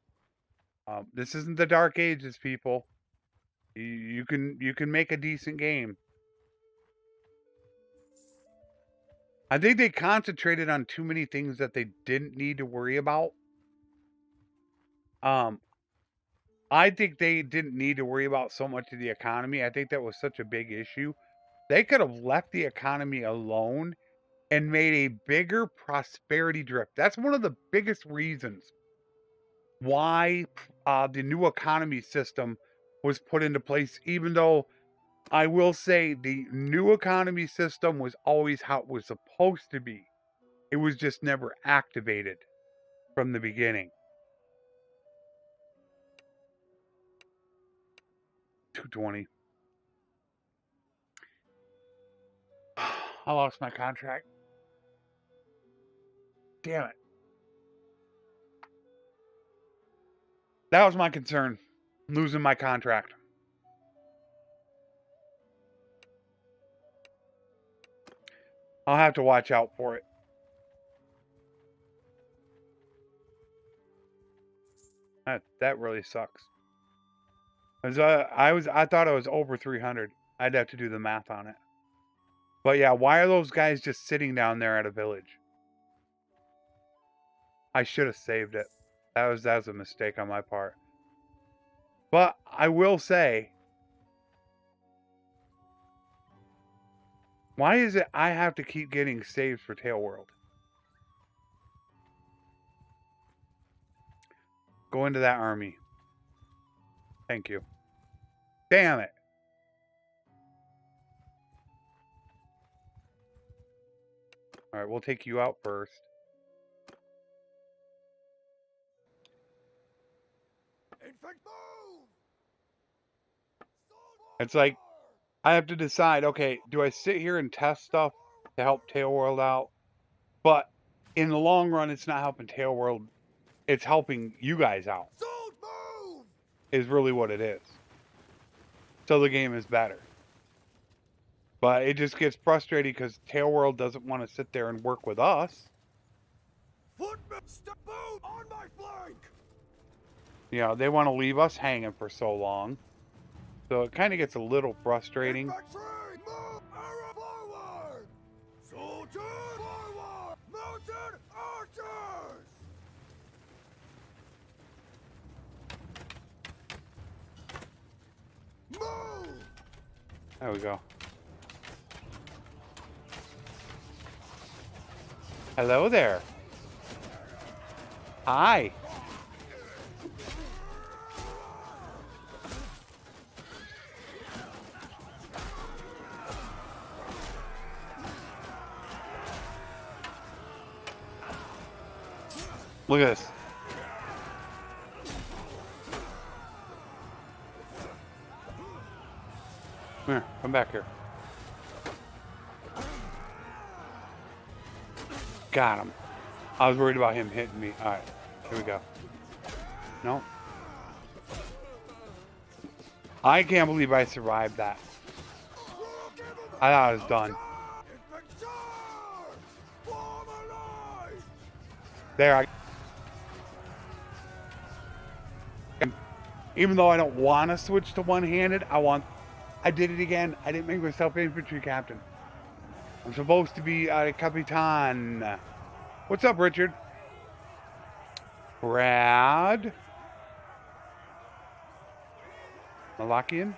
This isn't the Dark Ages, people. You can make a decent game. I think they concentrated on too many things that they didn't need to worry about. I think they didn't need to worry about so much of the economy. I think that was such a big issue. They could have left the economy alone and made a bigger prosperity drift. That's one of the biggest reasons why the new economy system was put into place, even though I will say the new economy system was always how it was supposed to be. It was just never activated from the beginning. 220. I lost my contract. Damn it. That was my concern. Losing my contract. I'll have to watch out for it. That really sucks. I thought I was over 300. I'd have to do the math on it. But yeah, why are those guys just sitting down there at a village? I should have saved it. That was a mistake on my part. But I will say, why is it I have to keep getting saves for Tail World? Go into that army. Thank you. Damn it. Alright, we'll take you out first. It's like, I have to decide, okay, do I sit here and test stuff to help Tail World out? But in the long run, it's not helping Tail World. it's helping you guys out. Sold, move! Is really what it is. So the game is better. But it just gets frustrating because Tail World doesn't want to sit there and work with us. Footman, step boot on my flank! You know, they want to leave us hanging for so long. So it kind of gets a little frustrating. Infantry, move! Arrow forward! Soldiers, forward! Mounted archers! Move! There we go. Hello there. Hi. Look at this. Come here. Come back here. Got him. I was worried about him hitting me. All right. Here we go. No. I can't believe I survived that. I thought I was done. There. Even though I don't want to switch to one-handed, I did it again. I didn't make myself Infantry Captain. I'm supposed to be a Capitan. What's up, Richard? Brad? Malakian?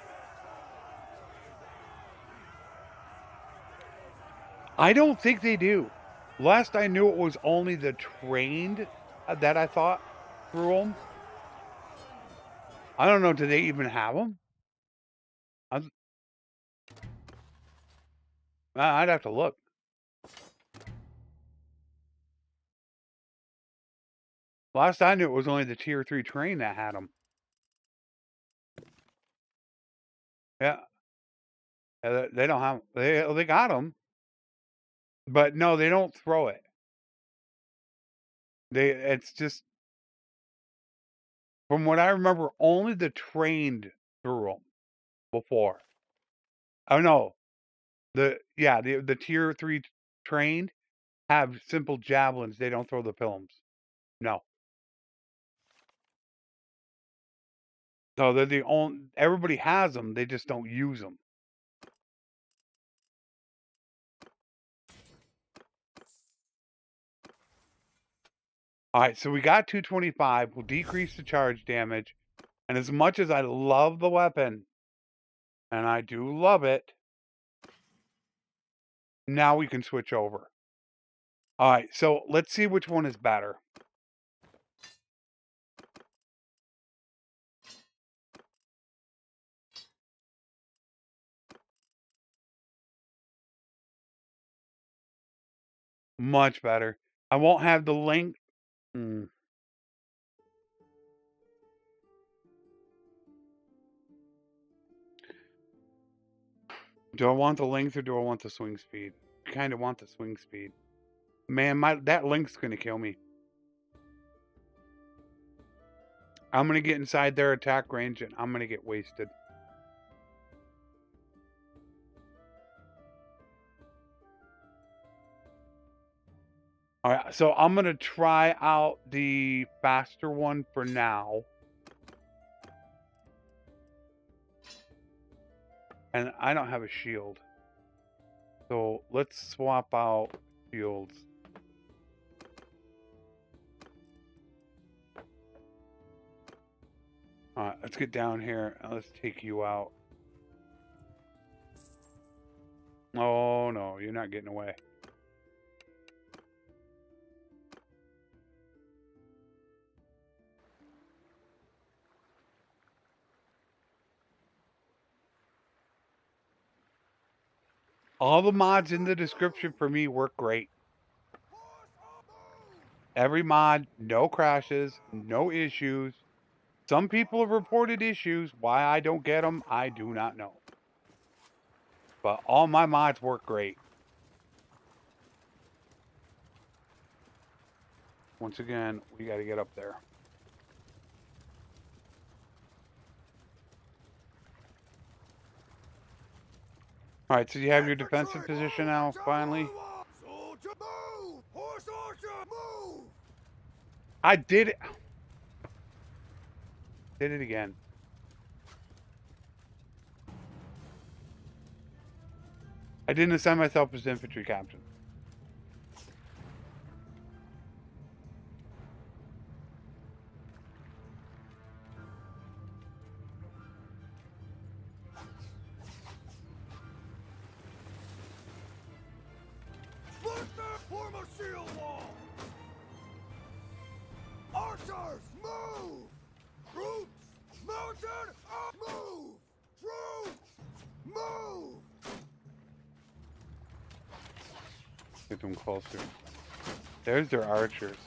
I don't think they do. Last I knew, it was only the trained that I thought threw them. I don't know. Do they even have them? I'd have to look. Last I knew, it was only the tier 3 train that had them. Yeah. They don't have. They got them. But no, they don't throw it. It's just, from what I remember, only the trained threw them before. Oh no, the tier 3 trained have simple javelins. They don't throw the films. No. So they're the only. Everybody has them. They just don't use them. All right, so we got 225. We'll decrease the charge damage. And as much as I love the weapon, and I do love it, now we can switch over. All right, so let's see which one is better. Much better. I won't have the link. Do I want the length or do I want the swing speed? I kind of want the swing speed. Man, that link's going to kill me. I'm going to get inside their attack range and I'm going to get wasted. All right, so I'm going to try out the faster one for now. And I don't have a shield. So let's swap out shields. All right, let's get down here and let's take you out. Oh, no, you're not getting away. All the mods in the description for me work great. Every mod, no crashes, no issues. Some people have reported issues. Why I don't get them, I do not know. But all my mods work great. Once again, we got to get up there. All right, so you have your defensive position now, finally. Soldier, move! Horse archer, move! I did it. Did it again. I didn't assign myself as infantry captain. Footman, form a shield wall! Archers, move! Troops, mounted, up! Move! Troops, move! Get them closer. There's their archers.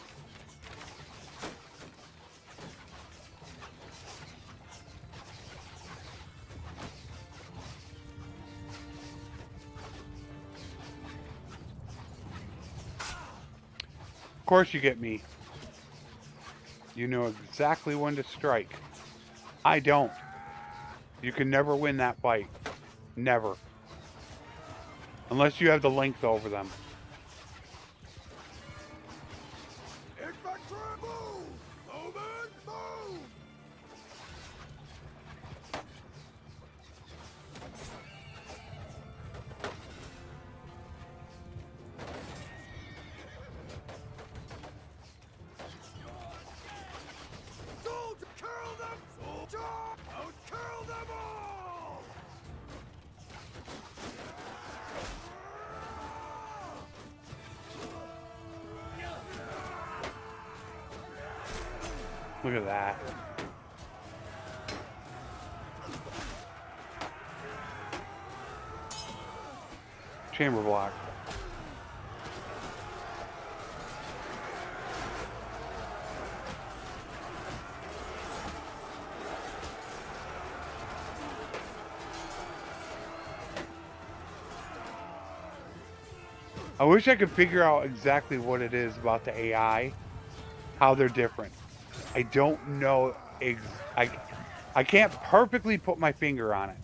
Of course you get me. You know exactly when to strike. I don't. You can never win that fight. Never. Unless you have the length over them. Infantry, move! Bowman, move! Soldier, kill them! Soldier, out kill them all! Look at that. Chamber block. I wish I could figure out exactly what it is about the AI, how they're different. I don't know. I can't perfectly put my finger on it.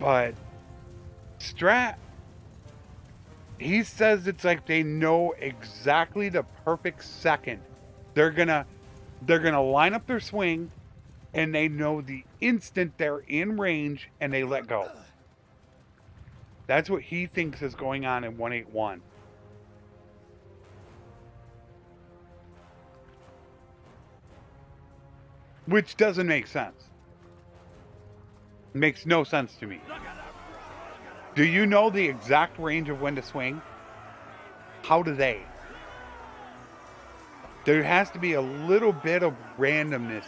But Strat, he says it's like they know exactly the perfect second they're gonna line up their swing, and they know the instant they're in range and they let go. That's what he thinks is going on in 181. Which doesn't make sense. Makes no sense to me. Do you know the exact range of when to swing? How do they? There has to be a little bit of randomness.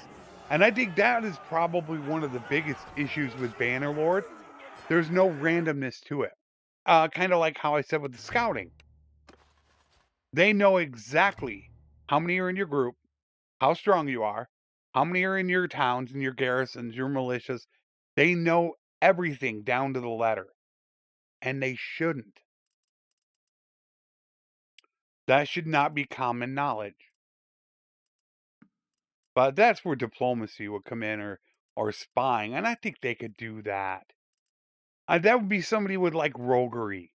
And I think that is probably one of the biggest issues with Bannerlord. There's no randomness to it. Kind of like how I said with the scouting. They know exactly how many are in your group, how strong you are, how many are in your towns and your garrisons, your militias. They know everything down to the letter. And they shouldn't. That should not be common knowledge. But that's where diplomacy would come in, or spying, and I think they could do that. That would be somebody with like roguery.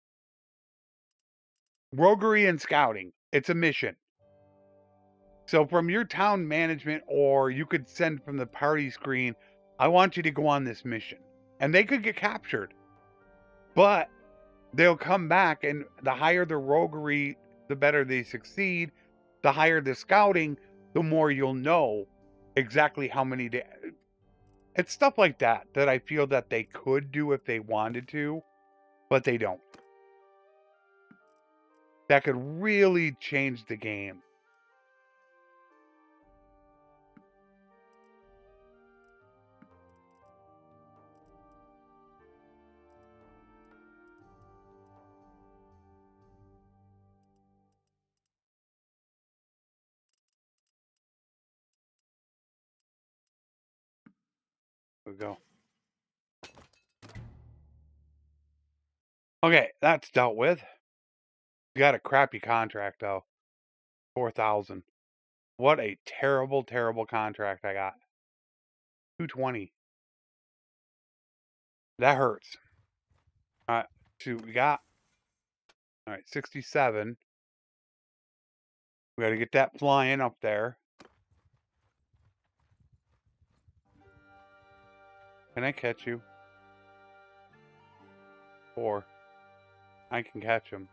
Roguery and scouting. It's a mission. So from your town management, or you could send from the party screen, I want you to go on this mission. And they could get captured. But they'll come back, and the higher the roguery, the better they succeed. The higher the scouting, the more you'll know exactly how many it's stuff like that that I feel that they could do if they wanted to, but they don't. That could really change the game. There we go. Okay, that's dealt with. Got a crappy contract though. 4,000. What a terrible, terrible contract I got. 220. That hurts. All right, see what we got. All right, 67. We got to get that flying up there. Can I catch you? 4. I can catch him.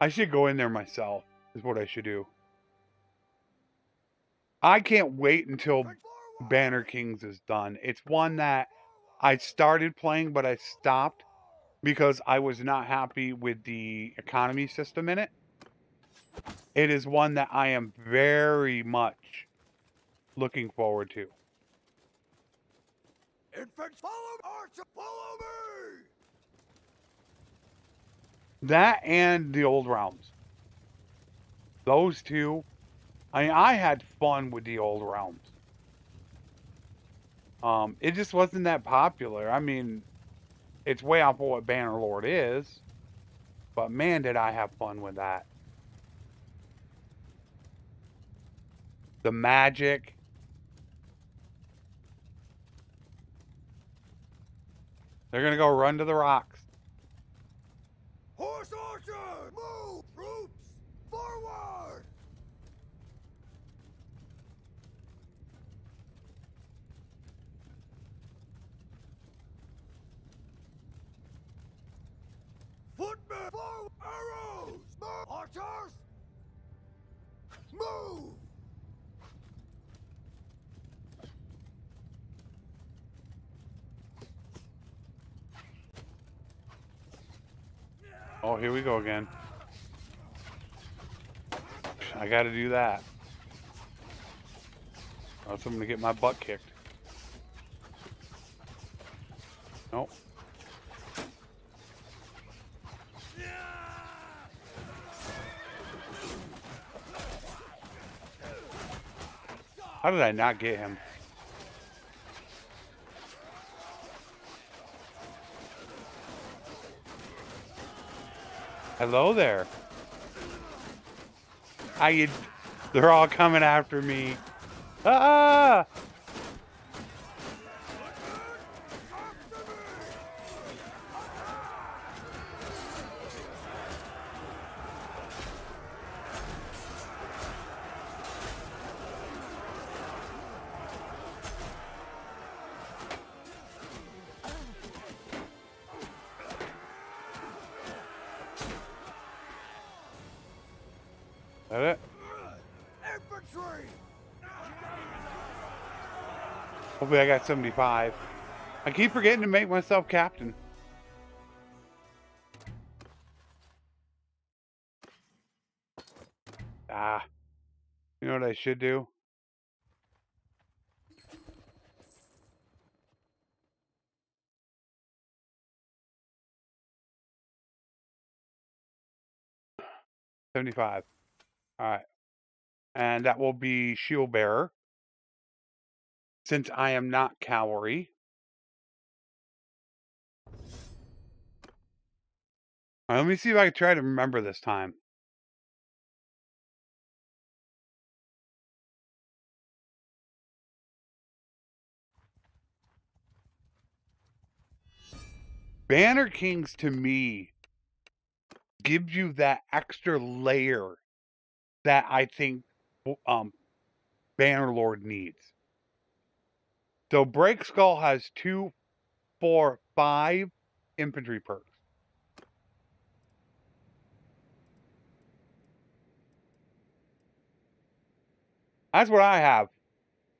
I should go in there myself, is what I should do. I can't wait until Banner Kings is done. It's one that I started playing, but I stopped because I was not happy with the economy system in it. It is one that I am very much looking forward to. Infants, follow me! That and the old realms. Those two. I mean, I had fun with the old realms. It just wasn't that popular. I mean, it's way off of what Bannerlord is. But man, did I have fun with that. The magic. They're going to go run to the rocks. Horse archer! Move! Troops! Forward! Footmen! Forward! Arrows! Move! Archers! Move! Oh, here we go again. I got to do that. Or else I'm going to get my butt kicked. Nope. How did I not get him? Hello there. How you... They're all coming after me. Ah! That it? Infantry! Hopefully I got 75. I keep forgetting to make myself captain. Ah. You know what I should do? $75. Alright. And that will be shield bearer. Since I am not cavalry. Alright, let me see if I can try to remember this time. Banner Kings to me gives you that extra layer that I think Bannerlord needs. So Break Skull has 2, 4, 5 infantry perks. That's what I have.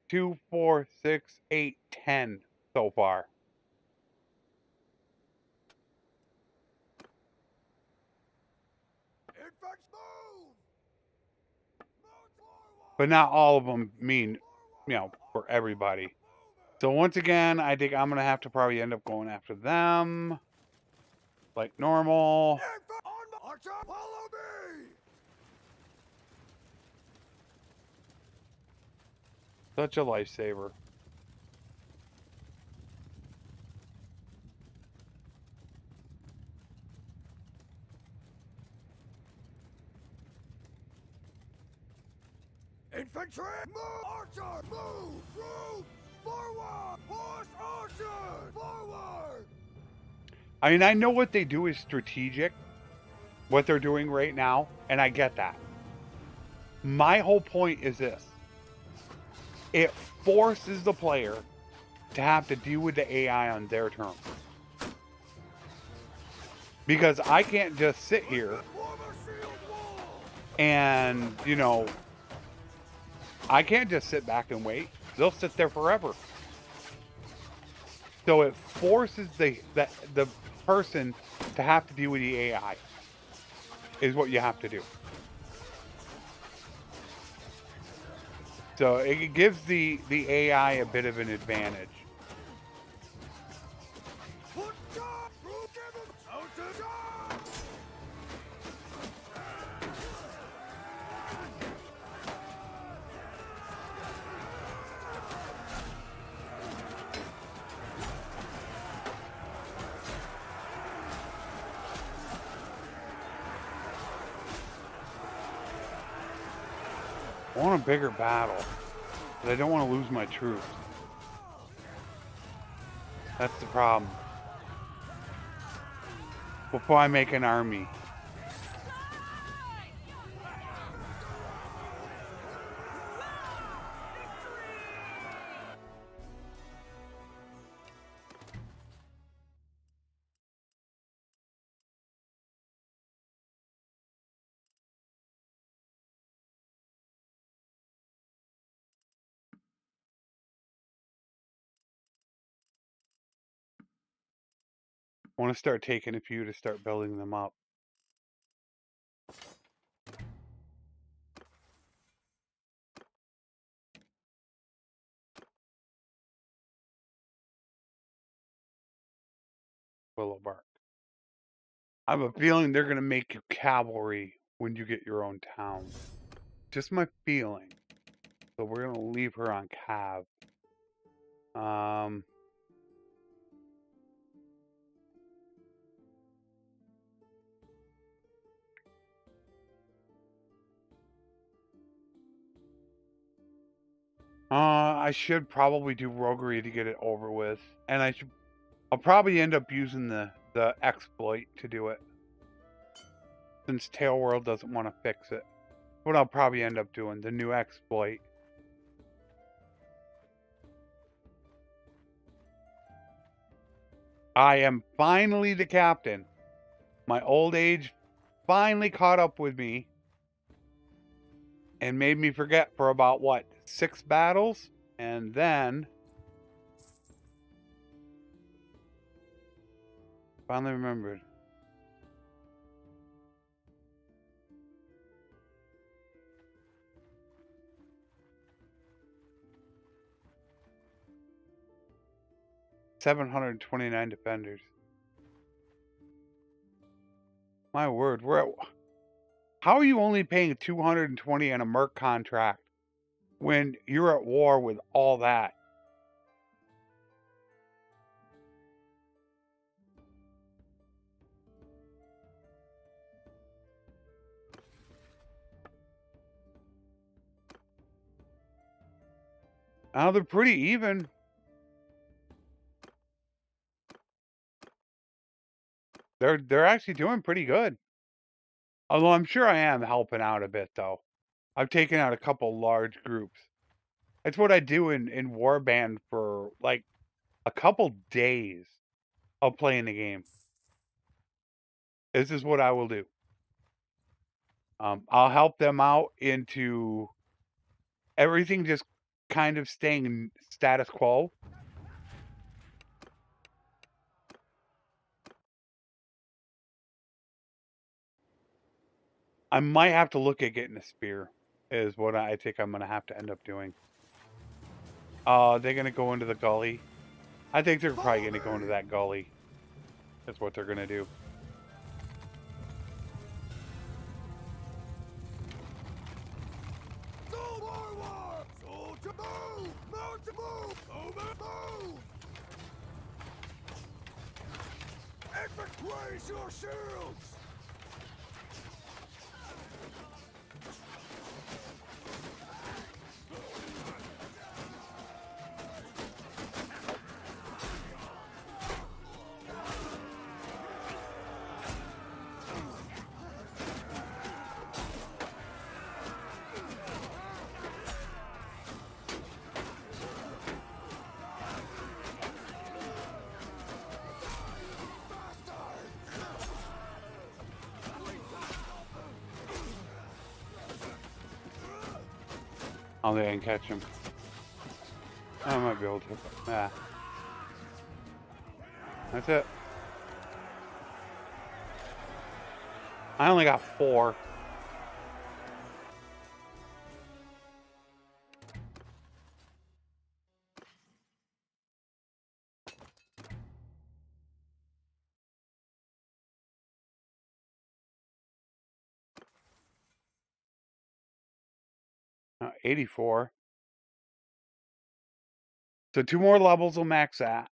2, 4, 6, 8, 10 so far. Infants, move! Move forward! But not all of them mean, you know, for everybody. So once again, I think I'm going to have to probably end up going after them. Like normal. Archer, follow me! Such a lifesaver. Infantry, move! Archer, move! Troops, forward! Horse archers, forward! I mean, I know what they do is strategic, what they're doing right now, and I get that. My whole point is this. It forces the player to have to deal with the AI on their terms. Because I can't just sit here and, you know, I can't just sit back and wait. They'll sit there forever. So it forces the person to have to deal with the AI is what you have to do. So it gives the AI a bit of an advantage. I want a bigger battle, but I don't want to lose my troops. That's the problem. Before I make an army. I want to start taking a few to start building them up. Willow bark. I have a feeling they're going to make you cavalry when you get your own town. Just my feeling. So we're going to leave her on Cav. I should probably do roguery to get it over with. And I'll probably end up using the exploit to do it. Since Tailworld doesn't want to fix it. What I'll probably end up doing, the new exploit. I am finally the captain. My old age finally caught up with me. And made me forget for about, what, 6 battles? And then finally remembered. $729 defenders. My word, we're at... How are you only paying $220 on a merc contract when you're at war with all that? Now they're pretty even. They're actually doing pretty good. Although I'm sure I am helping out a bit though. I've taken out a couple large groups. That's what I do in Warband for like a couple days of playing the game. This is what I will do. I'll help them out into everything just kind of staying status quo. I might have to look at getting a spear, is what I think I'm going to have to end up doing. They're going to go into the gully. I think they're probably going to go into that gully. That's what they're going to do. Raise your shields! I'll go and catch him. I might be able to. Yeah. That's it. I only got 4. No, 84. So 2 more levels will max that.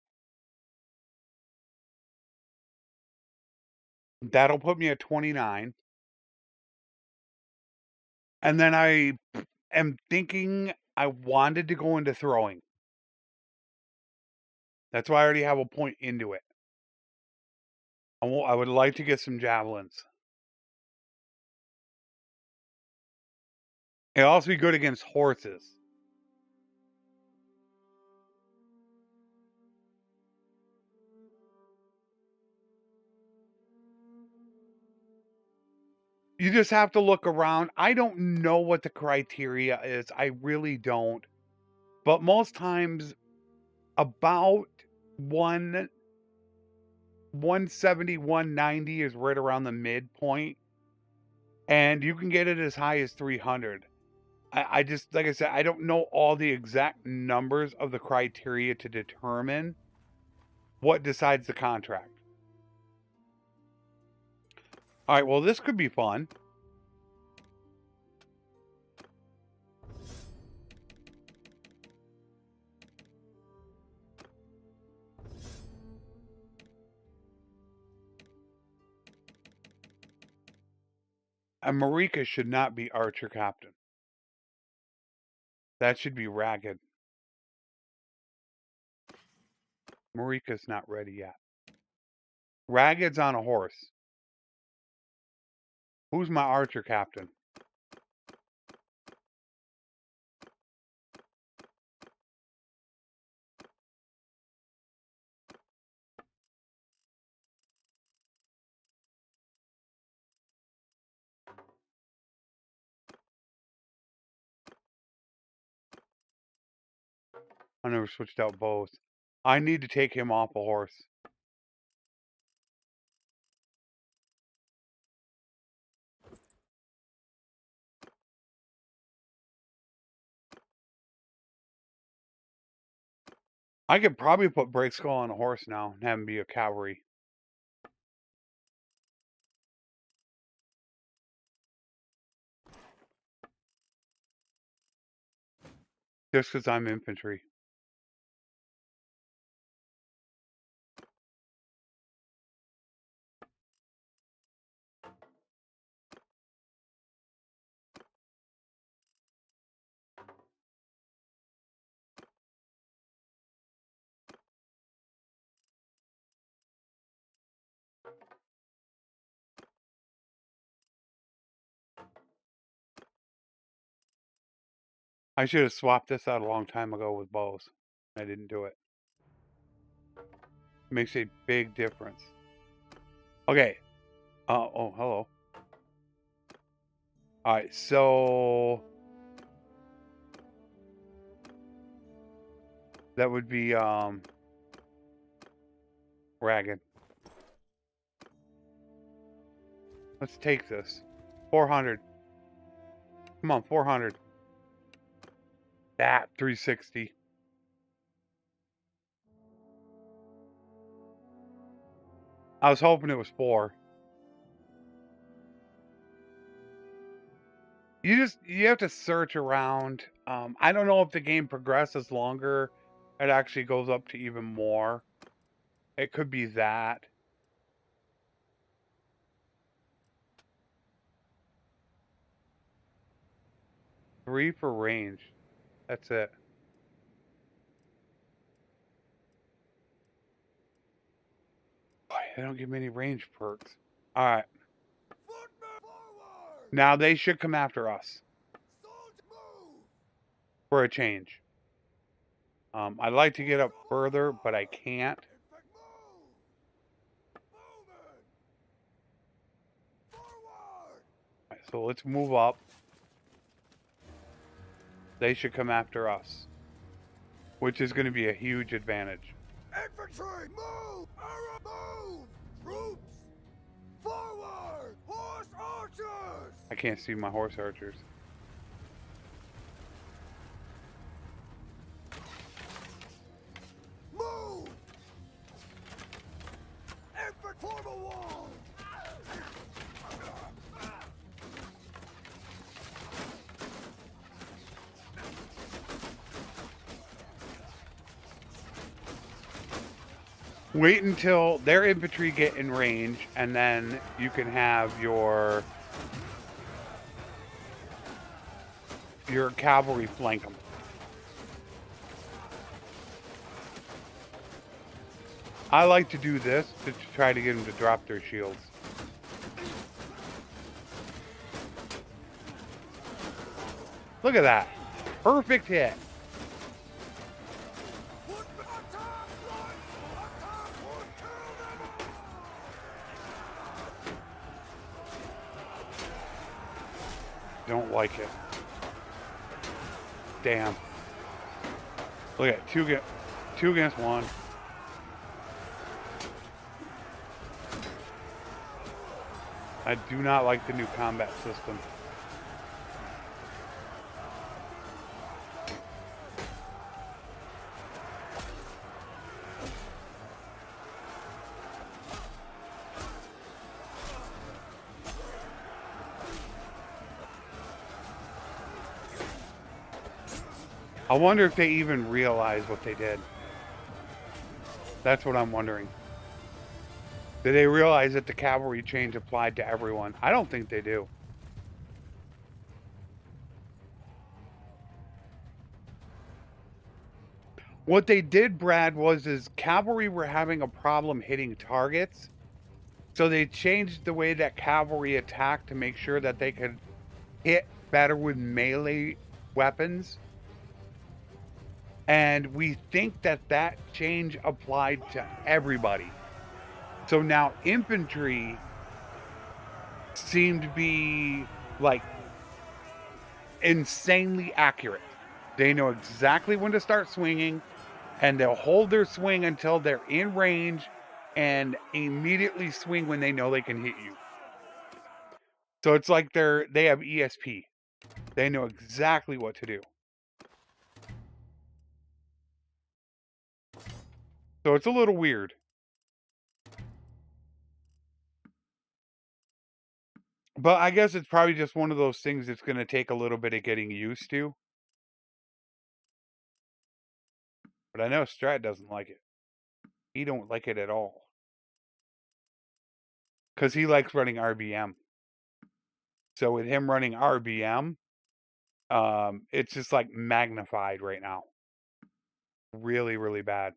That'll put me at 29. And then I am thinking I wanted to go into throwing. That's why I already have a point into it. I would like to get some javelins. It'll also be good against horses. You just have to look around. I don't know what the criteria is. I really don't. But most times, about 170, 190 is right around the midpoint. And you can get it as high as 300. I just, like I said, I don't know all the exact numbers of the criteria to determine what decides the contract. All right, well, this could be fun. And Marika should not be Archer Captain. That should be Ragged. Marika's not ready yet. Ragged's on a horse. Who's my Archer Captain? I never switched out bows. I need to take him off a horse. I could probably put Breakskull on a horse now and have him be a cavalry. Just because I'm infantry. I should have swapped this out a long time ago with bows. I didn't do it. Makes a big difference. Okay. Oh, hello. All right, so that would be Ragged. Let's take this. 400. Come on, 400. That 360. I was hoping it was 4. You have to search around. I don't know if the game progresses longer. It actually goes up to even more. It could be that. Three for range. That's it. Boy, they don't give me any range perks. All right. Footmen forward! Now they should come after us Soldier move! for a change. I'd like to get up further, but I can't. Infantry move! Movement! Forward! All right, so let's move up. They should come after us, which is going to be a huge advantage. Infantry, move! Arrow, move! Troops, forward! Horse archers! I can't see my horse archers. Move! Infantry, form a wall! Wait until their infantry get in range, and then you can have your cavalry flank them. I like to do this to try to get them to drop their shields. Look at that. Perfect hit. Don't like it. Damn. Look at two against one. I do not like the new combat system. I wonder if they even realize what they did. That's what I'm wondering. Did they realize that the cavalry change applied to everyone? I don't think they do. What they did, Brad, is cavalry were having a problem hitting targets. So they changed the way that cavalry attacked to make sure that they could hit better with melee weapons. And we think that that change applied to everybody. So now infantry seem to be like insanely accurate. They know exactly when to start swinging, and they'll hold their swing until they're in range and immediately swing when they know they can hit you. So it's like they have ESP. They know exactly what to do. So it's a little weird. But I guess it's probably just one of those things that's going to take a little bit of getting used to. But I know Strat doesn't like it. He don't like it at all. Because he likes running RBM. So with him running RBM, it's just like magnified right now. Really, really bad.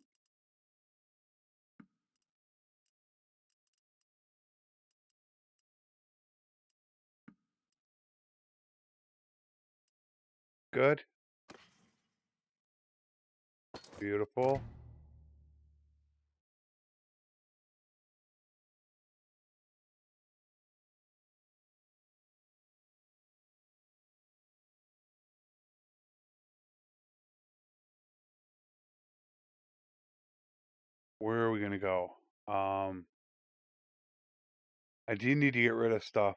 Good. Beautiful. Where are we going to go? I do need to get rid of stuff.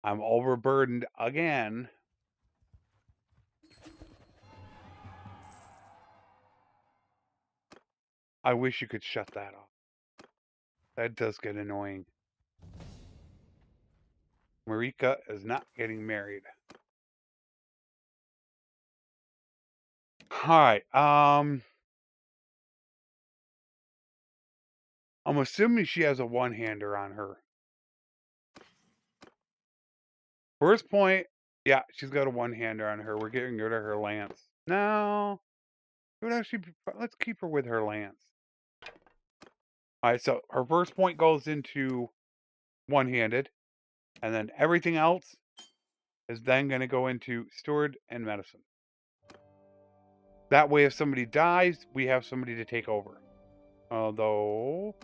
I'm overburdened again. I wish you could shut that off. That does get annoying. Marika is not getting married. Alright, I'm assuming she has a one-hander on her. First point, yeah, she's got a one-hander on her. We're getting rid of her lance. No. It would actually be, let's keep her with her lance. Alright, so her first point goes into one-handed. And then everything else is then going to go into steward and medicine. That way, if somebody dies, we have somebody to take over. Although...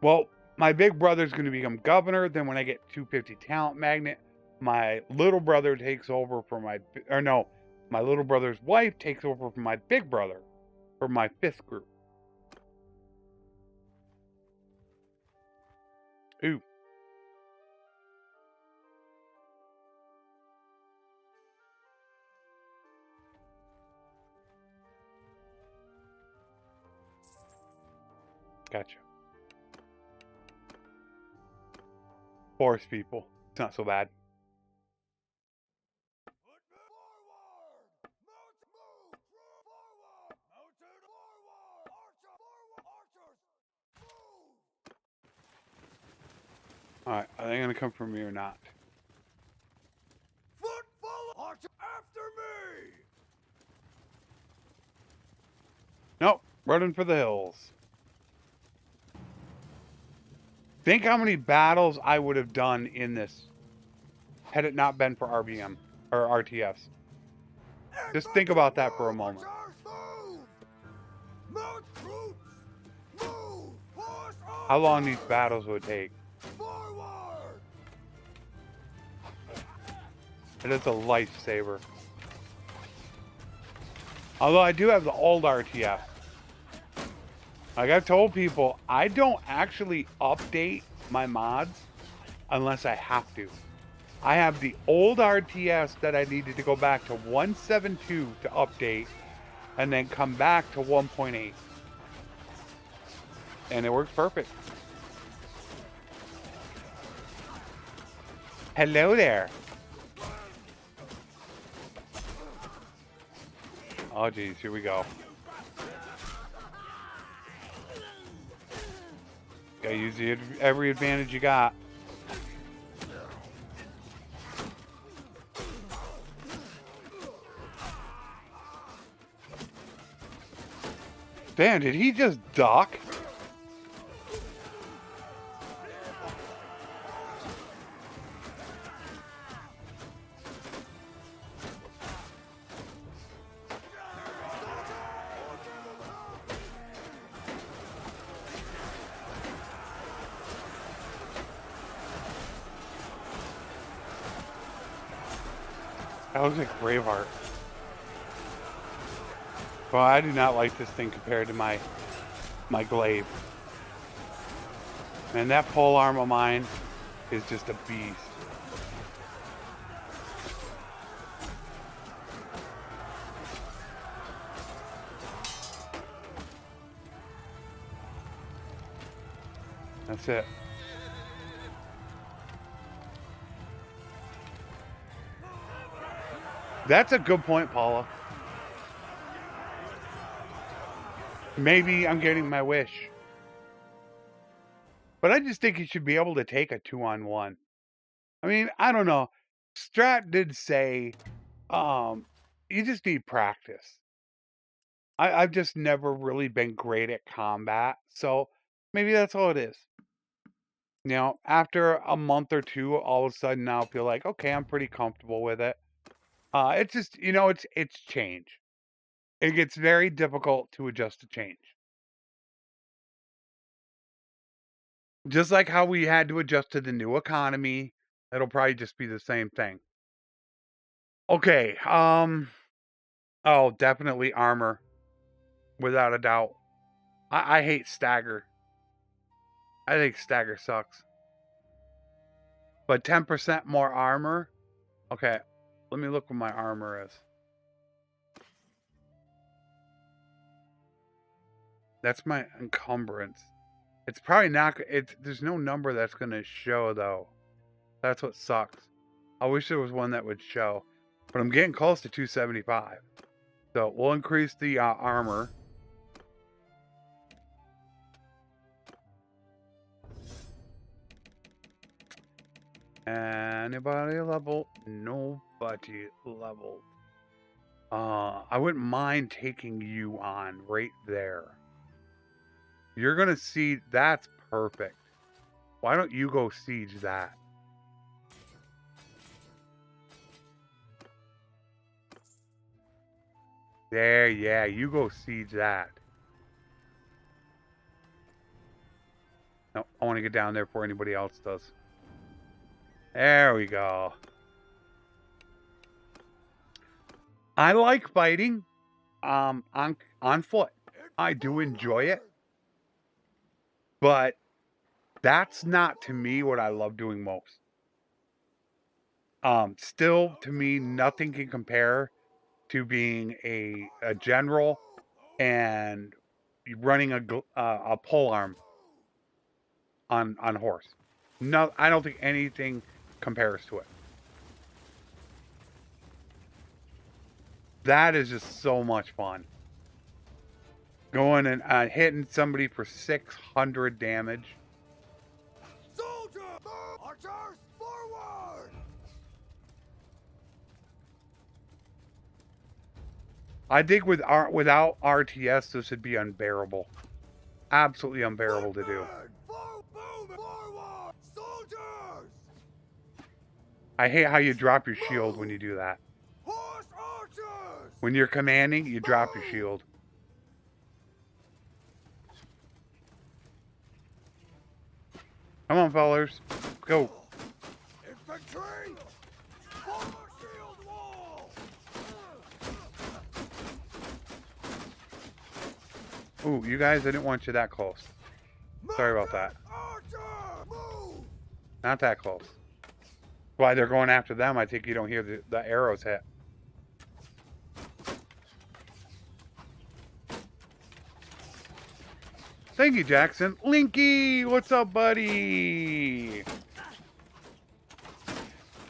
Well, my big brother's going to become governor. Then when I get 250 talent magnet, my little brother takes over for my little brother's wife takes over for my big brother for my 5th group. Ooh. Gotcha. Forest people. It's not so bad. Alright, are they gonna come for me or not? Foot follow. Archer after me. Nope, running for the hills. Think how many battles I would have done in this had it not been for RBM or RTS. Just think about that for a moment. Move troops. Move. Push on. How long these battles would take. Forward. It is a lifesaver. Although I do have the old RTS. Like I've told people, I don't actually update my mods unless I have to. I have the old RTS that I needed to go back to 1.7.2 to update and then come back to 1.8. And it works perfect. Hello there. Oh geez, here we go. Gotta use every advantage you got. Damn, did he just duck? That looks like Braveheart. Well, I do not like this thing compared to my glaive. Man, that pole arm of mine is just a beast. That's it. That's a good point, Paula. Maybe I'm getting my wish. But I just think you should be able to take a 2-on-1. I mean, I don't know. Strat did say, you just need practice. I've just never really been great at combat. So maybe that's all it is. You know, after a month or two, all of a sudden now I feel like, okay, I'm pretty comfortable with it. It's just, you know, it's change. It gets very difficult to adjust to change. Just like how we had to adjust to the new economy, it'll probably just be the same thing. Okay, oh, definitely armor. Without a doubt. I hate stagger. I think stagger sucks. But 10% more armor? Okay, let me look what my armor is. That's my encumbrance. It's probably not, there's no number that's going to show though. That's what sucks. I wish there was one that would show. But I'm getting close to 275. So we'll increase the armor. Anybody level? Nobody leveled. I wouldn't mind taking you on right there. You're gonna see, that's perfect. Why don't you go siege that? There, yeah, you go siege that. No, I want to get down there before anybody else does. There we go. I like fighting on foot. I do enjoy it, but that's not to me what I love doing most. Still to me, nothing can compare to being a general and running a pole arm on horse. No, I don't think anything compares to it. That is just so much fun. Going and hitting somebody for 600 damage. Soldier! Move! Archers, forward! I think without RTS, this would be unbearable. Absolutely unbearable to do. Forward! Soldiers! I hate how you drop your shield when you do that. Horse archers! When you're commanding, you drop your shield. Come on, fellers. Go. Infantry! Forward shield wall! Ooh, you guys, I didn't want you that close. Sorry about that. Archer! Move! Not that close. Why they're going after them, I think you don't hear the arrows hit. Thank you, Jackson. Linky, what's up, buddy?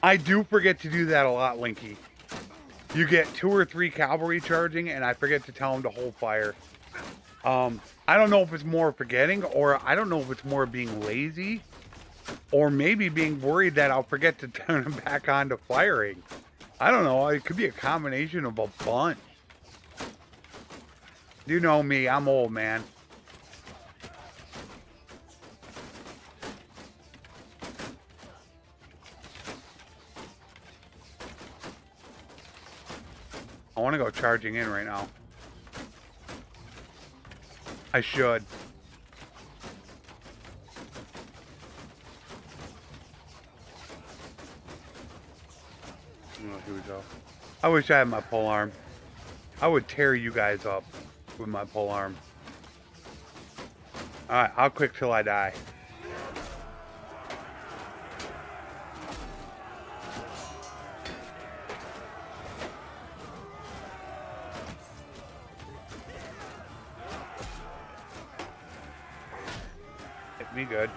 I do forget to do that a lot, Linky. You get 2 or 3 cavalry charging, and I forget to tell them to hold fire. I don't know if it's more forgetting, or I don't know if it's more being lazy, or maybe being worried that I'll forget to turn them back on to firing. I don't know. It could be a combination of a bunch. You know me. I'm old, man. I want to go charging in right now. I should. Oh, here we go. I wish I had my pole arm. I would tear you guys up with my pole arm. Alright, I'll click till I die. Hit me good.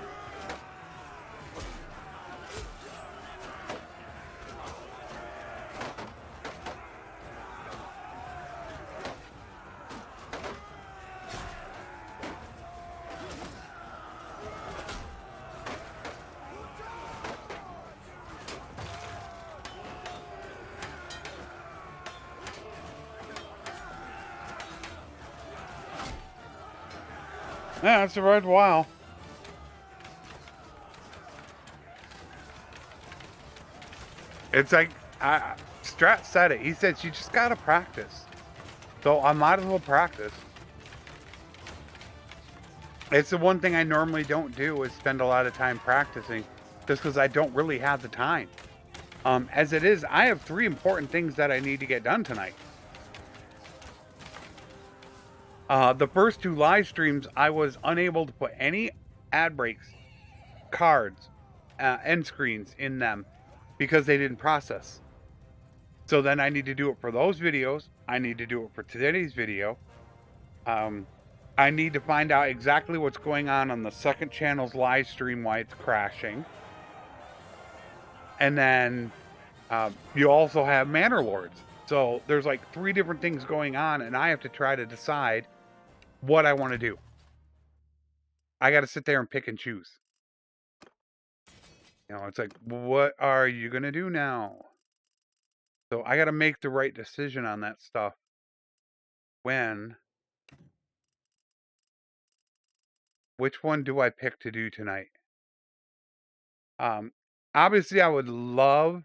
Yeah, it's a red while. It's like, Strat said it. He said, you just gotta practice. So I might as well practice. It's the one thing I normally don't do is spend a lot of time practicing just because I don't really have the time. As it is, I have 3 important things that I need to get done tonight. The first 2 live streams, I was unable to put any ad breaks, cards, end screens in them because they didn't process. So then I need to do it for those videos. I need to do it for today's video. I need to find out exactly what's going on the second channel's live stream, why it's crashing. And then you also have Bannerlords. So there's like 3 different things going on, and I have to try to decide what I want to do. I got to sit there and pick and choose. You know, it's like, what are you going to do now? So I got to make the right decision on that stuff. Which one do I pick to do tonight? Obviously, I would love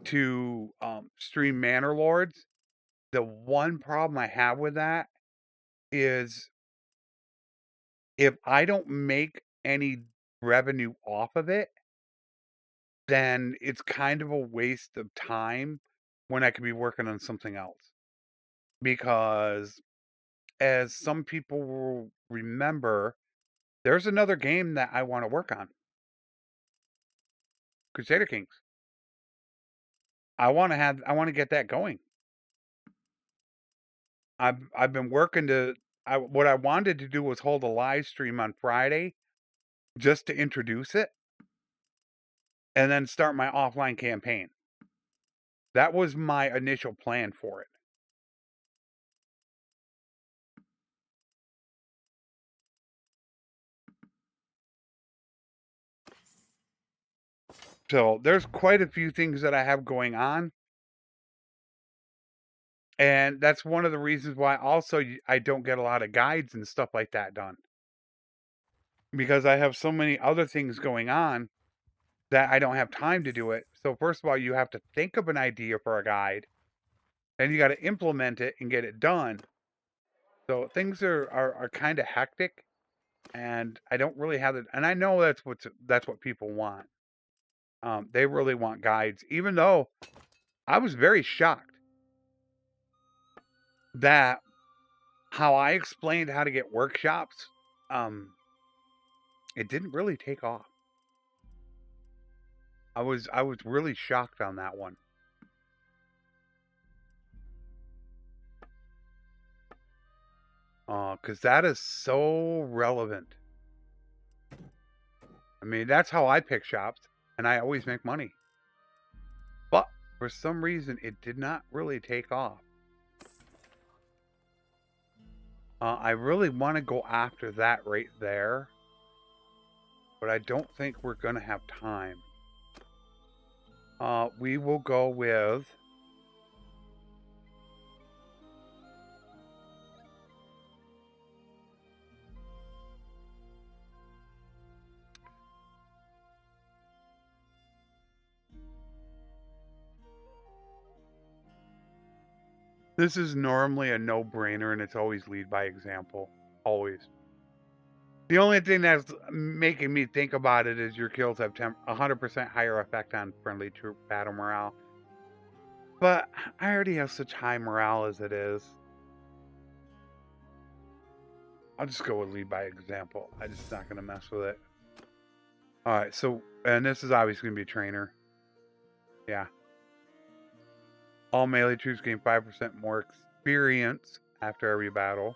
to stream Bannerlords. The one problem I have with that is if I don't make any revenue off of it, then it's kind of a waste of time when I could be working on something else. Because as some people will remember, there's another game that I want to work on. Crusader Kings. I want to get that going. I've been working to what I wanted to do was hold a live stream on Friday just to introduce it and then start my offline campaign. That was my initial plan for it. So there's quite a few things that I have going on. And that's one of the reasons why also I don't get a lot of guides and stuff like that done. Because I have so many other things going on that I don't have time to do it. So first of all, you have to think of an idea for a guide. Then you got to implement it and get it done. So things are kind of hectic, and I don't really have it. And I know that's what people want. They really want guides, even though I was very shocked that how I explained how to get workshops, it didn't really take off. I was really shocked on that one. Because that is so relevant. I mean, that's how I pick shops, and I always make money. But for some reason, it did not really take off. I really want to go after that right there, but I don't think we're going to have time. We will go with... This is normally a no-brainer, and it's always lead by example. Always. The only thing that's making me think about it is your kills have 100% higher effect on friendly troop battle morale. But I already have such high morale as it is. I'll just go with lead by example. I'm just not going to mess with it. Alright, so, and this is obviously going to be a trainer. Yeah. All melee troops gain 5% more experience after every battle.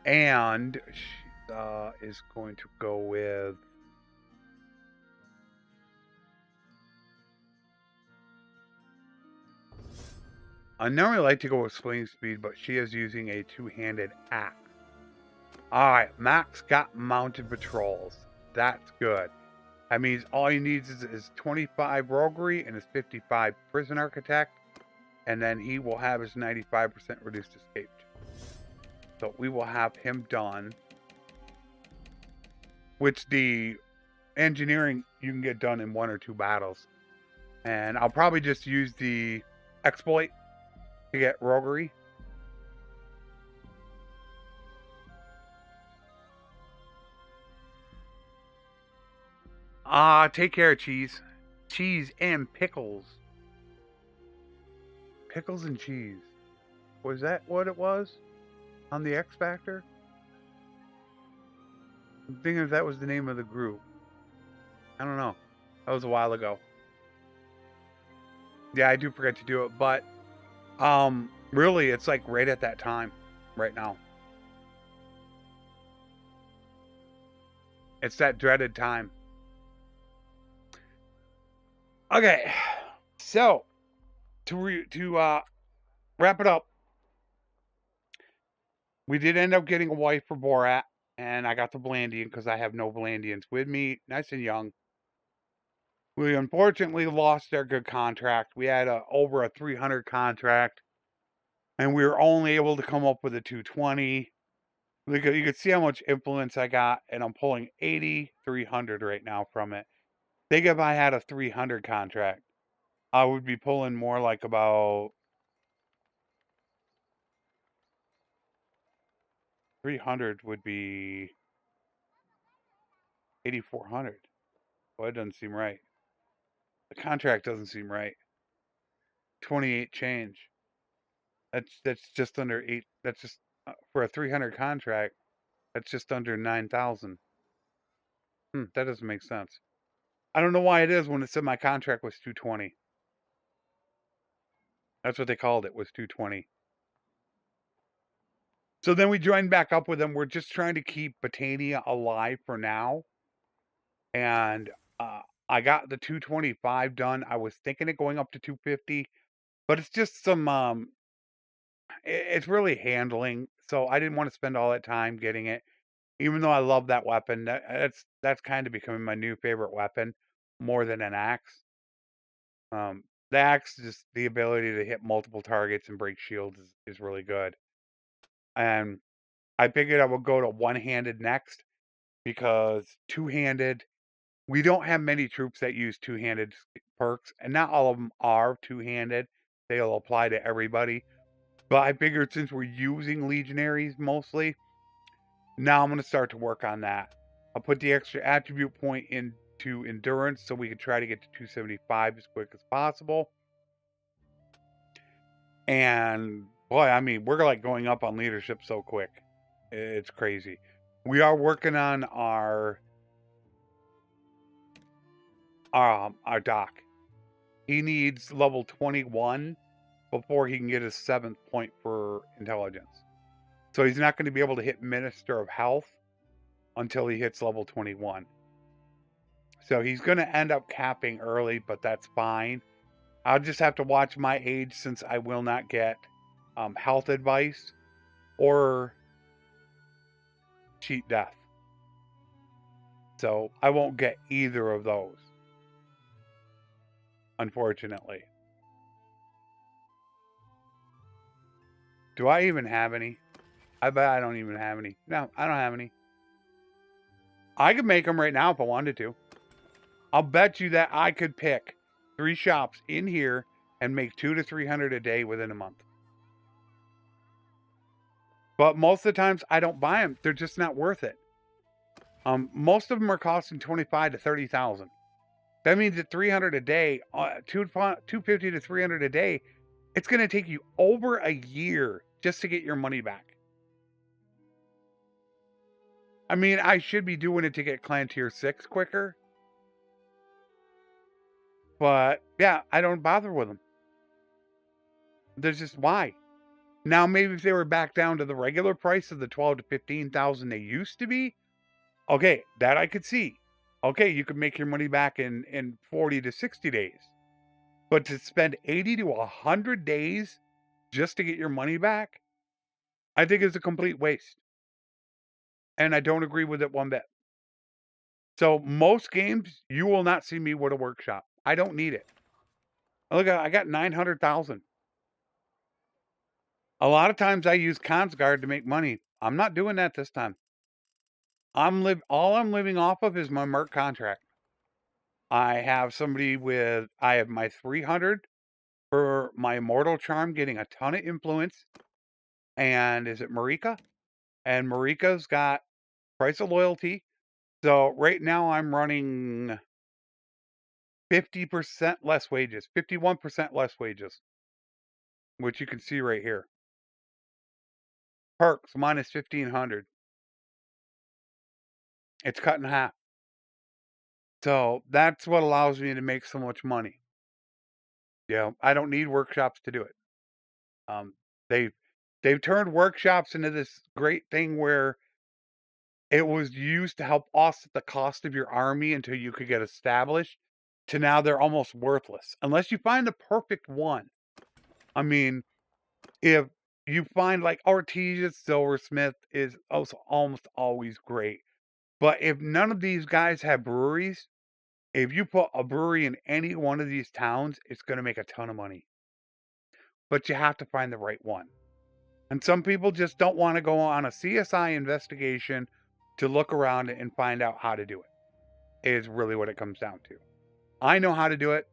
And she is going to go with... I normally like to go with swing speed, but she is using a two-handed axe. Alright, Max got mounted patrols. That's good. That means all he needs is 25 roguery and his 55 prison architect, and then he will have his 95% reduced escape. So we will have him done. Which the engineering you can get done in 1 or 2 battles. And I'll probably just use the exploit to get roguery. Take care, cheese. Cheese and pickles. Pickles and cheese. Was that what it was on the X Factor? I'm thinking if that was the name of the group. I don't know. That was a while ago. Yeah, I do forget to do it, but really it's like right at that time right now. It's that dreaded time. Okay. So, to wrap it up, we did end up getting a wife for Borat, and I got the Blandian because I have no Blandians with me, nice and young. We unfortunately lost our good contract. We had over a 300 contract, and we were only able to come up with a 220. You could see how much influence I got, and I'm pulling 300 right now from it. Think if I had a 300 contract, I would be pulling more like about 300 would be 8,400. Well, that doesn't seem right. The contract doesn't seem right. 28 change. That's just under 8. That's just for a 300 contract. That's just under 9,000. That doesn't make sense. I don't know why it is when it said my contract was 220. That's what they called it, was 220. So then we joined back up with them. We're just trying to keep Botania alive for now. And I got the 225 done. I was thinking of going up to 250, but it's just some it's really handling. So I didn't want to spend all that time getting it. Even though I love that weapon, that's kind of becoming my new favorite weapon more than an axe. The axe, just the ability to hit multiple targets and break shields is really good. And I figured I would go to one-handed next because two-handed, we don't have many troops that use two-handed perks, and not all of them are two-handed. They'll apply to everybody. But I figured since we're using legionaries mostly, now I'm going to start to work on that. I'll put the extra attribute point into endurance so we can try to get to 275 as quick as possible. And boy, I mean, we're like going up on leadership so quick. It's crazy. We are working on our doc. He needs level 21 before he can get his 7th point for intelligence. So he's not going to be able to hit Minister of Health until he hits level 21. So he's going to end up capping early, but that's fine. I'll just have to watch my age since I will not get health advice or cheat death. So I won't get either of those, unfortunately. Do I even have any? I bet I don't even have any. No, I don't have any. I could make them right now if I wanted to. I'll bet you that I could pick 3 shops in here and make 200 to 300 a day within a month. But most of the times I don't buy them. They're just not worth it. Most of them are costing 25 to 30,000. That means at 300 a day, 250 to 300 a day, it's going to take you over a year just to get your money back. I mean, I should be doing it to get clan tier 6 quicker. But yeah, I don't bother with them. There's just why. Now, maybe if they were back down to the regular price of the 12 to 15,000 they used to be, okay, that I could see. Okay, you could make your money back in 40 to 60 days. But to spend 80 to 100 days just to get your money back, I think is a complete waste. And I don't agree with it one bit. So most games, you will not see me with a workshop. I don't need it. Look, I got 900,000. A lot of times I use Consguard to make money. I'm not doing that this time. All I'm living off of is my Merc contract. I have I have my 300 for my Immortal Charm getting a ton of influence. And is it Marika? And Marika's got Price of Loyalty. So right now I'm running 50% less wages, 51% less wages, which you can see right here. Perks minus 1,500. It's cut in half. So that's what allows me to make so much money. I don't need workshops to do it. They've turned workshops into this great thing where it was used to help offset the cost of your army until you could get established, to now they're almost worthless unless you find the perfect one. I mean, if you find like Artesia's Silversmith is also almost always great. But if none of these guys have breweries, if you put a brewery in any one of these towns, it's going to make a ton of money. But you have to find the right one. And some people just don't want to go on a CSI investigation to look around and find out how to do it, is really what it comes down to. I know how to do it.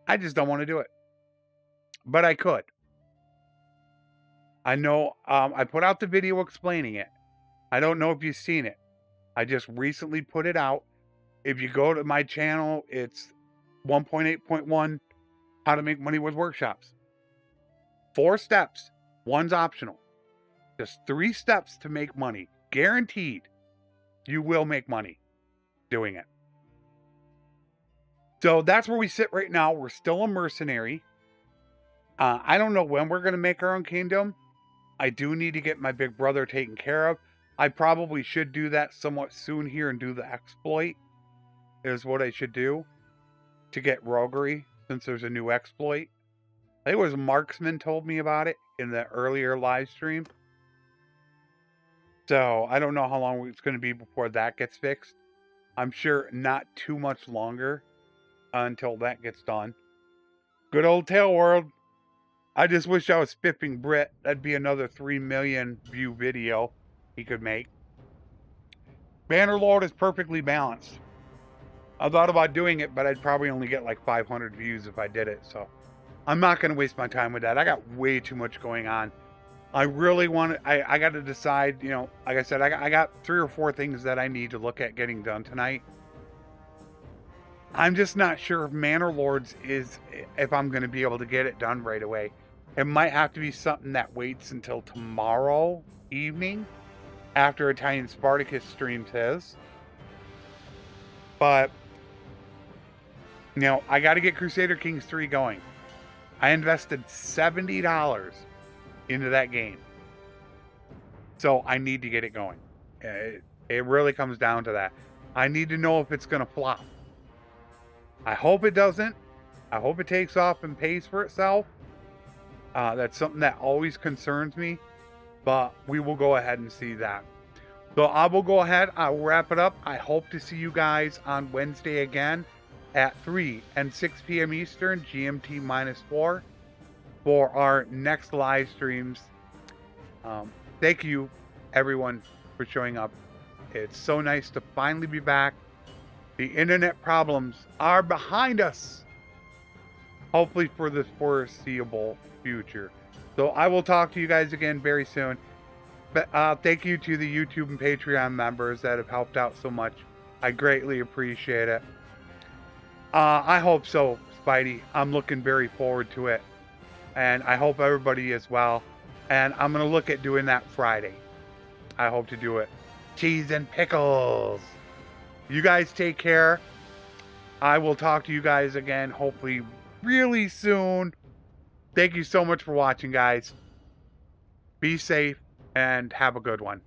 I just don't want to do it. But I could. I know, I put out the video explaining it. I don't know if you've seen it. I just recently put it out. If you go to my channel, it's 1.8.1, how to make money with workshops. 4 steps, one's optional. Just 3 steps to make money. Guaranteed you will make money doing it. So that's where we sit right now. We're still a mercenary. I don't know when we're going to make our own kingdom. I do need to get my big brother taken care of. I probably should do that somewhat soon here and do the exploit is what I should do to get roguery, since there's a new exploit. I think it was Marksman told me about it in the earlier live stream. So I don't know how long it's going to be before that gets fixed. I'm sure not too much longer until that gets done. Good old Tail World. I just wish I was spiffing Brit. That'd be another 3 million view video he could make. Bannerlord is perfectly balanced. I thought about doing it, but I'd probably only get like 500 views if I did it. So I'm not going to waste my time with that. I got way too much going on. I really want to, I got to decide, you know, like I said, I got 3 or 4 things that I need to look at getting done tonight. I'm just not sure if Bannerlords is, if I'm going to be able to get it done right away. It might have to be something that waits until tomorrow evening after Italian Spartacus streams his. But, you know, I got to get Crusader Kings 3 going. I invested $70 into that game. So I need to get it going. It really comes down to that. I need to know if it's going to flop. I hope it doesn't. I hope it takes off and pays for itself. That's something that always concerns me. But we will go ahead and see that. So I will go ahead. I'll wrap it up. I hope to see you guys on Wednesday again at 3 and 6 p.m. Eastern, GMT -4, for our next live streams. Thank you, everyone, for showing up. It's so nice to finally be back. The internet problems are behind us, hopefully for the foreseeable future. So I will talk to you guys again very soon. But thank you to the YouTube and Patreon members that have helped out so much. I greatly appreciate it. I hope so, Spidey. I'm looking very forward to it. And I hope everybody is well. And I'm going to look at doing that Friday. I hope to do it. Cheese and pickles. You guys take care. I will talk to you guys again, hopefully really soon. Thank you so much for watching, guys. Be safe and have a good one.